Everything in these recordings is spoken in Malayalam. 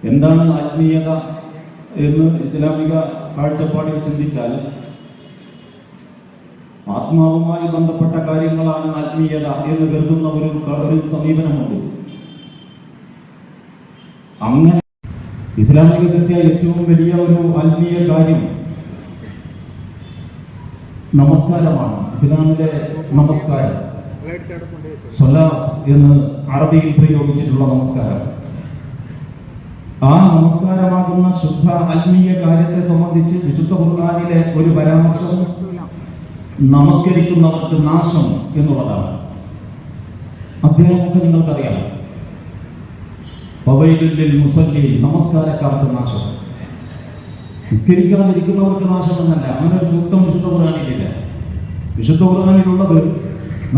എന്താണ് ആത്മീയത എന്ന് ഇസ്ലാമിക കാഴ്ചപ്പാടിൽ ചിന്തിച്ചാൽ ആത്മാവുമായി ബന്ധപ്പെട്ട കാര്യങ്ങളാണ് ആത്മീയത എന്ന് കരുതുന്ന ഒരു സമീപനമുണ്ട്. അങ്ങനെ ഇസ്ലാമിക തീർച്ചയായും ഏറ്റവും വലിയ ഒരു ആത്മീയ കാര്യം നമസ്കാരമാണ്. ഇസ്ലാമിലെ നമസ്കാരം, സ്വലാത്ത് എന്ന് അറബിയിൽ പ്രയോഗിച്ചിട്ടുള്ള നമസ്കാരം, ആ നമസ്കാരമാകുന്ന ശുദ്ധ ആത്മീയ കാര്യത്തെ സംബന്ധിച്ച് വിശുദ്ധ ഖുർആനിലെ ഒരു പരാമർശം നമസ്കരിക്കുന്നവർക്ക് നാശം എന്നുള്ളതാണ്. അധ്യായമൊക്കെ നിങ്ങൾക്കറിയാം. നമസ്കാരക്കാർക്ക് നാശം, നിസ്കരിക്കാതിരിക്കുന്നവർക്ക് നാശം എന്നല്ല, അങ്ങനെ ഒരു സൂക്തം വിശുദ്ധ ഖുർആനിലില്ല. വിശുദ്ധ ഖുർആനിലുള്ളത്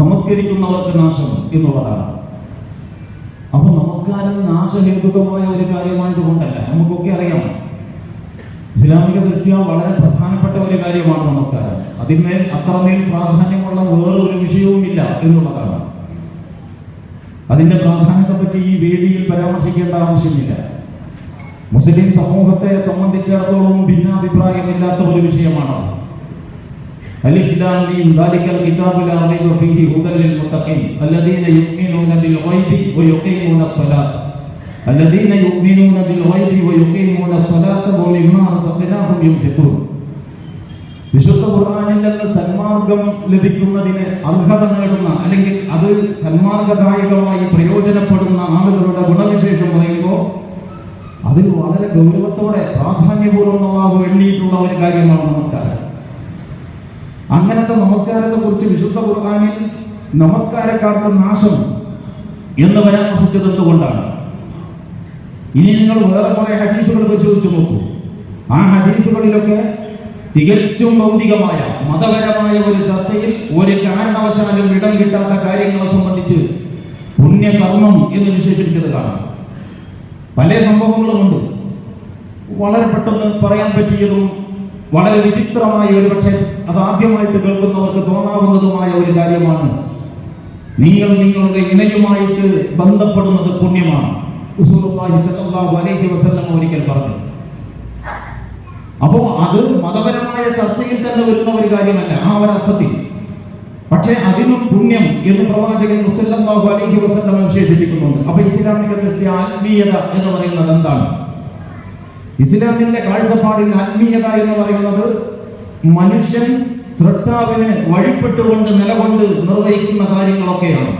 നമസ്കരിക്കുന്നവർക്ക് നാശം എന്നുള്ളതാണ്. അപ്പൊ നമസ്കാരം നാശഹേതുകമായ ഒരു കാര്യമായതുകൊണ്ടല്ല, നമുക്കൊക്കെ അറിയാം ഇസ്ലാമിക ദൃഷ്ട്യാ വളരെ പ്രധാനപ്പെട്ട ഒരു കാര്യമാണ് നമസ്കാരം. അതിന്മേൽ അത്രമേൽ പ്രാധാന്യമുള്ള വേറൊരു വിഷയവുമില്ല എന്നുള്ളതാണ്. അതിന്റെ പ്രാധാന്യത്തെ പറ്റി ഈ വേദിയിൽ പരാമർശിക്കേണ്ട ആവശ്യമില്ല. മുസ്ലിം സമൂഹത്തെ സംബന്ധിച്ചിടത്തോളം ഭിന്നാഭിപ്രായമില്ലാത്ത ഒരു വിഷയമാണ്. അലിഫ് ലാം മീം ദാലികൽ കിതാബു ലാ റൈബ ഫീഹി ഹുദൽ ലിൽ മുത്തഖീൻ അല്ലദീന യുഅ്മിനൂന ബിൽ ഗൈബി വയുഖീമൂന അസ്സലാത്ത് അല്ലദീന യുഅ്മിനൂന ബിൽ ഗൈബി വയുഖീമൂന അസ്സലാത്ത വമിമ്മാ റസഖ്നാഹും യുൻഫിഖൂൻ. വിശുദ്ധ ഖുർആനിൽ നിന്ന് സന്മാർഗം ലഭിക്കുന്നതിന് അർഹത നേടുന്ന, അല്ലെങ്കിൽ അത് സന്മാർഗദായകമായി പ്രയോജനപ്പെടുന്ന ആളുകളുടെ ഗുണവിശേഷം പറയുമ്പോൾ അതിൽ വളരെ ഗൗരവത്തോടെ പ്രാധാന്യപൂർവ്വം അല്ലാഹു എണ്ണിയിട്ടുള്ള ഒരു കാര്യമാണ് നമസ്കാരം. അങ്ങനത്തെ നമസ്കാരത്തെ കുറിച്ച് വിശുദ്ധ ഖുർആനിൽ നമസ്കാരക്കാർക്ക് നാശം എന്ന് പരാമർശിച്ചത് എന്തുകൊണ്ടാണ്? ഇനി നിങ്ങൾ വേറെ കുറെ ഹദീസുകൾ പരിശോധിച്ചു നോക്കൂ. ആ ഹദീസുകളിലൊക്കെ തികച്ചും ഭൗതികമായ മതപരമായ ഒരു ചർച്ചയിൽ ഒരു കാരണവശാലും ഇടം കിട്ടാത്ത കാര്യങ്ങളെ സംബന്ധിച്ച് പുണ്യകർമ്മം എന്ന് വിശേഷിപ്പിച്ചത് കാണാം. പല സംഭവങ്ങളുമുണ്ട്. വളരെ പെട്ടെന്ന് പറയാൻ പറ്റിയതും വളരെ വിചിത്രമായ, ഒരു പക്ഷേ അത് ആദ്യമായിട്ട് കേൾക്കുന്നവർക്ക് തോന്നാവുന്നതുമായ ഒരു കാര്യമാണ് നിങ്ങൾ നിങ്ങളുടെ ഇണയുമായിട്ട് ബന്ധപ്പെടുന്നത് പുണ്യമാണ്. റസൂലുള്ളാഹി സ്വല്ലല്ലാഹു അലൈഹി വസല്ലം ഒരിക്കൽ പറഞ്ഞു. അപ്പോ അത് മതപരമായ ചർച്ചയിൽ തന്നെ വരുന്ന ഒരു കാര്യമല്ല ആ ഒരർത്ഥത്തിൽ. പക്ഷേ അതിനും പുണ്യം എന്ന് പ്രവാചകൻ സ്വല്ലല്ലാഹു അലൈഹി വസല്ലം വിശേഷിപ്പിക്കുന്നുണ്ട്. അപ്പൊ ഇസ്ലാമിക ദൃഷ്ട്യാ ആത്മീയത എന്ന് പറയുന്നത് എന്താണ്? ഇസ്ലാമിന്റെ കാഴ്ചപ്പാടിൽ ആത്മീയത എന്ന് പറയുന്നത് മനുഷ്യൻ സ്രഷ്ടാവിന് വഴിപ്പെട്ടുകൊണ്ട് നിലകൊണ്ട് നിർവഹിക്കുന്ന കാര്യങ്ങളൊക്കെയാണ്.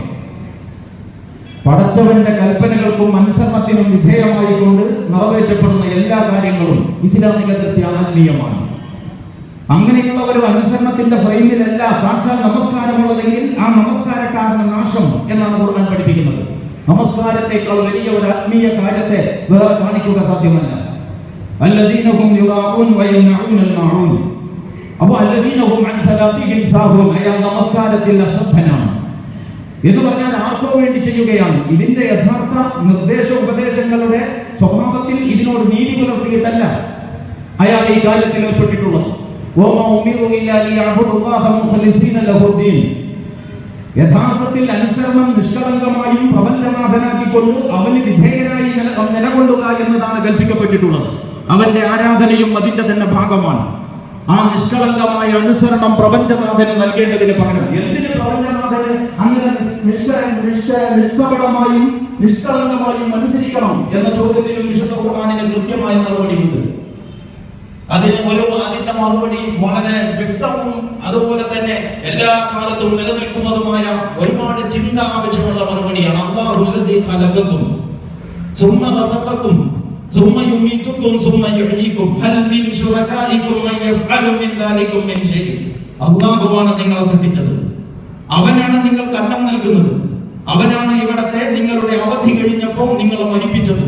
പടച്ചവന്റെ കൽപ്പനകൾക്കും അനുസരണത്തിനും വിധേയമായിക്കൊണ്ട് നിറവേറ്റപ്പെടുന്ന എല്ലാ കാര്യങ്ങളും ഇസ്ലാമിക ദൃഷ്ട്യാ ആത്മീയമാണ്. അങ്ങനെയുള്ള ഒരു അനുസരണത്തിന്റെ ഫ്രെയിമിലല്ല സാക്ഷാൽ നമസ്കാരമുള്ളതെങ്കിൽ ആ നമസ്കാരക്കാരന് നാശം എന്നാണ് ഖുർആൻ പഠിപ്പിക്കുന്നത്. നമസ്കാരത്തെക്കാൾ വലിയ ഒരു ആത്മീയ കാര്യത്തെ വേറെ കാണിക്കുക സാധ്യമല്ല. الذين هم يراءون ويمنعون الماعون. അപ്പോൾ الذين هم عن صلاتهم ساهون, അയാൾ നമസ്കാരത്തിൽ അശ്രദ്ധനാണ് എന്ന് പറഞ്ഞാൽ ആർക്കോ വേണ്ടി ചെയ്യുകയാണ്. ഇതിന്റെ യഥാർത്ഥ നിർദ്ദേശ ഉപദേശങ്ങളുടെ സ്വഭാവത്തിൽ ഇതിനോട് നീതി പുലർത്തിയിട്ടല്ല അയാൾ ഈ കാര്യത്തിൽ ഏർപ്പെട്ടിട്ടുള്ളത്. യഥാർത്ഥത്തിൽ അനുസരണം നിഷ്കളങ്കമായും പ്രപഞ്ചനാഥനാക്കിക്കൊണ്ട് അവന് വിധേയനായി നിലകൊള്ളുക എന്നതാണ് കൽപ്പിക്കപ്പെട്ടിട്ടുള്ളത്. അവന്റെ ആരാധനയും അതിന്റെ തന്നെ ഭാഗമാണ്. ആ നിഷ്കളങ്കമായ അനുസരണം പ്രപഞ്ചനാഥന് നൽകേണ്ടതിന് പകരം എന്തിന് പ്രപഞ്ചനാഥന് അങ്ങനെ നിഷ്കപടമായും നിഷ്കളങ്കമായും അനുസരിക്കണം എന്ന ചോദ്യത്തിനും വിശുദ്ധ ഖുർആനിന് കൃത്യമായ മറുപടിയുണ്ട്. അതിന്റെ മറുപടി വളരെ വ്യക്തവും അതുപോലെ തന്നെ എല്ലാ കാലത്തും നിലനിൽക്കുന്നതുമായ ഒരുപാട് ചിന്ത ആവശ്യമുള്ള മറുപടിയാണ്. അല്ലാഹുല്ലദീ ഖലഖകും സുമ്മ റസഖകും സുമ്മ യുമീതുകും സുമ്മ യുഹ്യീകും ഹൽ മിൻ ശുറകാഇകും മൻ യഫ്അലു മിൻ ദാലികും മിൻ ഷൈഇൻ. അല്ലാഹുവാണ് നിങ്ങളെ സൃഷ്ടിച്ചത്, അവനാണ് നിങ്ങൾക്ക് അന്നം നൽകുന്നത്, അവനാണ് ഇവിടത്തെ നിങ്ങളുടെ അവധി കഴിഞ്ഞപ്പോൾ നിങ്ങളെ മരിപ്പിച്ചത്,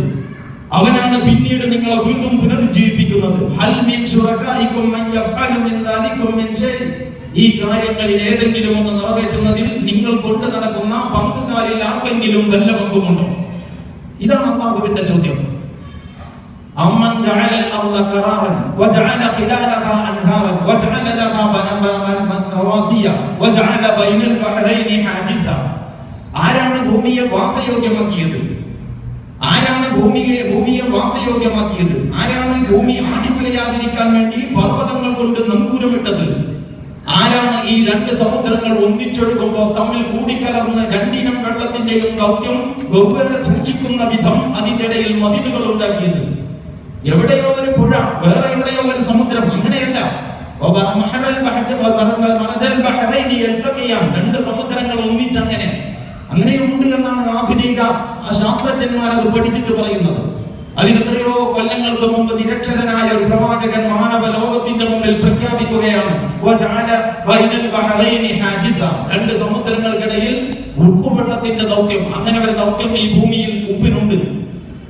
അവനാണ് പിന്നീട് നിങ്ങളെ വീണ്ടും പുനരുജ്ജീവിപ്പിക്കുന്നത്. ഹൽ മിൻ ശുറകാഇകും മൻ യഫ്അലു മിൻ ദാലികും മിൻ ഷൈഇൻ. ഈ കാര്യങ്ങളിൽ ഏതെങ്കിലും ഒന്ന് നിറവേറ്റുന്നതിൽ നിങ്ങൾ കൊണ്ട് നടക്കുന്ന പങ്കുകാരിൽ ആർക്കെങ്കിലും വല്ല പങ്കുമുണ്ടോ? ഇതാണ് അല്ലാഹുവിന്റെ ചോദ്യം. അമ്മൻ ജഅല അൽ-അർള ഖറാറൻ വജഅല ഖിലാലഹാ അൻഹാറൻ വജഅല ലഹാ റവാസിയ വജഅല ബൈനൽ ബഹ്റൈനി ഹാജിസ. ആരാണ് ഭൂമിയെ വാസയോഗ്യമാക്കിയത്? ആരാണ് ഭൂമിയെ വാസയോഗ്യമാക്കിയത്? ആരാണ് ഭൂമി ആടിവിളയാതിരിക്കാൻ വേണ്ടി പർവ്വതങ്ങൾ കൊണ്ട് നങ്കൂരമിട്ടത്? ആരാണ് ഈ രണ്ട് സമുദ്രങ്ങൾ ഒന്നിച്ചൊഴുകുമ്പോൾ തമ്മിൽ കൂടിക്കലർന്ന് രണ്ടിനം വെള്ളത്തിന്റെയും ദൗത്യം വെവ്വേറെ സൂക്ഷിക്കുന്ന വിധം അതിന്റെ ഇടയിൽ മതിലുകൾ ഉണ്ടാക്കിയത്? എവിടെയോ ഒരു പുഴ, വേറെ എവിടെയോ ഒരു സമുദ്രം, അങ്ങനെയല്ല. രണ്ട് സമുദ്രങ്ങൾ ഒന്നിച്ചങ്ങനെ അങ്ങനെയുണ്ട് എന്നാണ് ആധുനിക ശാസ്ത്രജ്ഞന്മാർ അത് പഠിച്ചിട്ട് പറയുന്നത്. അതിനെത്രയോ കൊല്ലങ്ങൾക്ക് മുമ്പ് നിരക്ഷരനായ ഒരു പ്രവാചകൻ മാനവ ലോകത്തിന്റെ മുമ്പിൽ പ്രഖ്യാപിക്കുകയാണ്, രണ്ട് സമുദ്രങ്ങൾക്കിടയിൽ ഉപ്പുവെള്ളത്തിന്റെ ദൗത്യം. അങ്ങനെ ഒരു ദൗത്യം ഈ ഭൂമിയിൽ ഉപ്പിനുണ്ട്.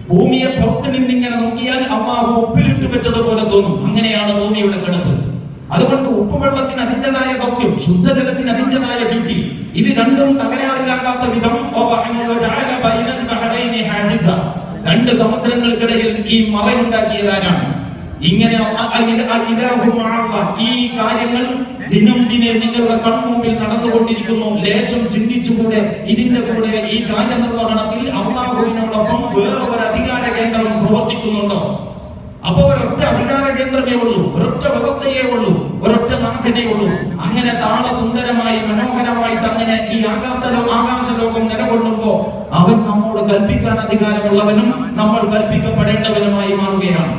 ഭൂമിയെ പുറത്തു നിന്നിങ്ങനെ നോക്കിയാൽ അല്ലാഹു ഉപ്പിലിട്ട് വെച്ചതുപോലെ തോന്നും. അങ്ങനെയാണ് ഭൂമിയുടെ കിടപ്പ്. അതുകൊണ്ട് ഉപ്പുവെള്ളത്തിന് അതിൻ്റെതായ ദൗത്യം, ശുദ്ധജലത്തിന് അതിൻ്റെതായ ഡ്യൂട്ടി. ഇത് രണ്ടും തകരാറിലാകാത്ത വിധം രണ്ട് സമുദ്രങ്ങൾക്കിടയിൽ ഈ മറയുണ്ടാക്കിയതാരാണ്? ഇങ്ങനെ ഈ കാര്യങ്ങൾ ദിനം ദിനെ നിങ്ങളുടെ കൺമുമ്പിൽ നടന്നുകൊണ്ടിരിക്കുന്നു. ലേശം ചിന്തിച്ചുകൂടെ? ഇതിന്റെ കൂടെ ഈ കാര്യനിർവഹണത്തിൽ അല്ലാഹുവിനോടൊപ്പം വേറെ ഒരു അധികാര കേന്ദ്രം പ്രവർത്തിക്കുന്നുണ്ടോ? അപ്പൊ ഒരൊറ്റ അധികാര കേന്ദ്രമേ ഉള്ളൂ, ഒരൊറ്റ വ്യവസ്ഥയേ ഉള്ളൂ, ഒരൊറ്റ നാഥനേ ഉള്ളൂ. അങ്ങനെ താളസുന്ദരമായി മനോഹരമായിട്ട് അങ്ങനെ ഈ ആകാശലോകം നിലകൊള്ളുമ്പോ അവൻ നമ്മോട് കൽപ്പിക്കാൻ അധികാരമുള്ളവനും നമ്മൾ കൽപ്പിക്കപ്പെടേണ്ടവനുമായി മാറുകയാണ്.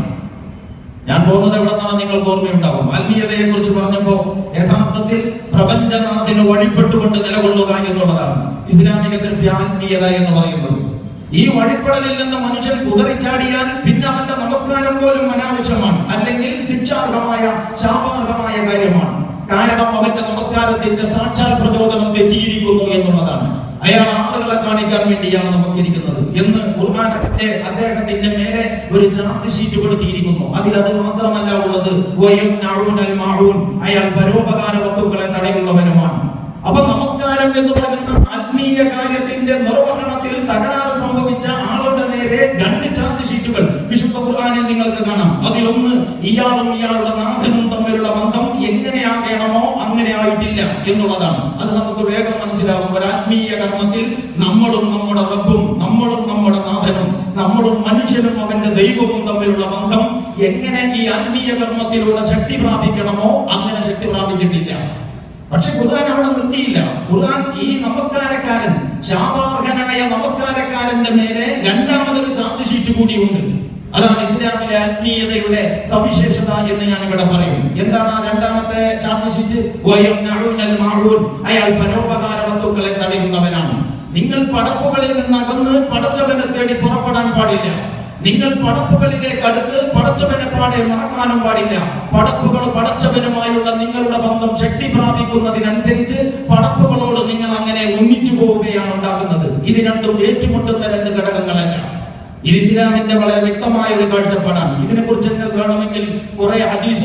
ഞാൻ പോകുന്നത് എവിടെന്നാണ് നിങ്ങൾക്ക് ഓർമ്മയുണ്ടാവും. ആത്മീയതയെ കുറിച്ച് പറഞ്ഞപ്പോ യഥാർത്ഥത്തിൽ പ്രപഞ്ചനാഥന് വഴിപ്പെട്ടുകൊണ്ട് നിലകൊള്ളുക എന്നുള്ളതാണ് ഇസ്ലാമികത്തിൽ ആത്മീയത എന്ന് പറയുന്നത്. ഈ വഴിപ്പെടലിൽ നിന്ന് മനുഷ്യൻ കുതറിച്ചാടിയാൽ പിന്നെ അവന്റെ നമസ്കാരം പോലും അനാവശ്യമാണ്, അല്ലെങ്കിൽ ശിക്ഷാർഹമായ ശാപാർഹമായ കാര്യമാണ്. കാരണം അവന്റെ നമസ്കാരത്തിന്റെ സാക്ഷാൽ പ്രചോദനം തെറ്റിയിരിക്കുന്നു എന്നുള്ളതാണ്. അയാൾ ആളുകളെ കാണിക്കാൻ വേണ്ടിയാണ് നമസ്കരിക്കുന്നത് എന്ന് ഖുർആനിലെ അദ്ദേഹത്തിന്റെ മേലെ ഒരു ചാർട്ട് ഷീറ്റ് കൊടുത്തിരിക്കുന്നു. അതിലത് മാത്രമല്ല ഉള്ളത്, അയാൾ പരോപകാര വസ്തുക്കളെ തടയുന്നവനുമാണ്. അപ്പൊ നമസ്കാരം എന്ന് പറയുന്ന ആത്മീയ കാര്യത്തിന്റെ നിർവഹണത്തിൽ തകരാറ് സംഭവിച്ച ആളുടെ നേരെ രണ്ട് ചാർട്ട് ഷീറ്റുകൾ വിശുദ്ധ ഖുർആനിൽ നിങ്ങൾക്ക് കാണാം. അതിലൊന്ന് ഇയാളും ഇയാളുടെ നാഥനും തമ്മിലുള്ള ബന്ധം എങ്ങനെയാകണമോ അങ്ങനെ ആയിട്ടില്ല എന്നുള്ളതാണ്. അത് നമുക്ക് വേഗം മനസ്സിലാവും. ഒരു ആത്മീയ കർമ്മത്തിൽ നമ്മളും നമ്മുടെ റബ്ബും, നമ്മളും നമ്മുടെ നാഥനും, നമ്മളും മനുഷ്യനും അവന്റെ ദൈവവും തമ്മിലുള്ള ബന്ധം എങ്ങനെ ഈ ആത്മീയ കർമ്മത്തിലൂടെ ശക്തി പ്രാപിക്കണമോ അങ്ങനെ ശക്തി പ്രാപിച്ചിട്ടില്ല. പക്ഷെ ഖുർആൻ അവിടെ നിർത്തിയില്ല. ഖുർആൻ ഈ നമസ്കാരക്കാരൻ, ശാപാർഹനായ നമസ്കാരക്കാരന്റെ മേലെ രണ്ടാമതൊരു ചാർട്ട് ഷീറ്റ് കൂടിയുണ്ട്. അതാണ് ഇസ്ലാമിലെ ആത്മീയതയുടെ സവിശേഷത എന്ന് ഞാൻ ഇവിടെ പറയും. എന്താണ് ആ രണ്ടാമത്തെ ചാർട്ട് ഷീറ്റ്? അയാൾ പരോപകാര വസ്തുക്കളെ തടയുന്നവനാണ്. നിങ്ങൾ പടപ്പുകളിൽ നിന്ന് അകന്ന് പടച്ചവനെ തേടി പുറപ്പെടാൻ പാടില്ല. നിങ്ങൾ പടപ്പുകളിലേക്ക് അടുത്ത് പടച്ചവനെ പാടെ മറക്കാനും പാടില്ല. പടപ്പുകൾ പടച്ചവനുമായുള്ള നിങ്ങളുടെ ബന്ധം ശക്തി പ്രാപിക്കുന്നതിനനുസരിച്ച് പടപ്പുകളോട് നിങ്ങൾ അങ്ങനെ ഒന്നിച്ചു പോവുകയാണ് ഉണ്ടാകുന്നത്. ഇത് രണ്ടും ഏറ്റുമുട്ടുന്ന രണ്ട് ഘടകങ്ങളല്ല. ഇത് ഇസ്ലാമിന്റെ വളരെ വ്യക്തമായ ഒരു കാഴ്ചപ്പാടാണ്. ഇതിനെ കുറിച്ച് വേണമെങ്കിൽ കുറെ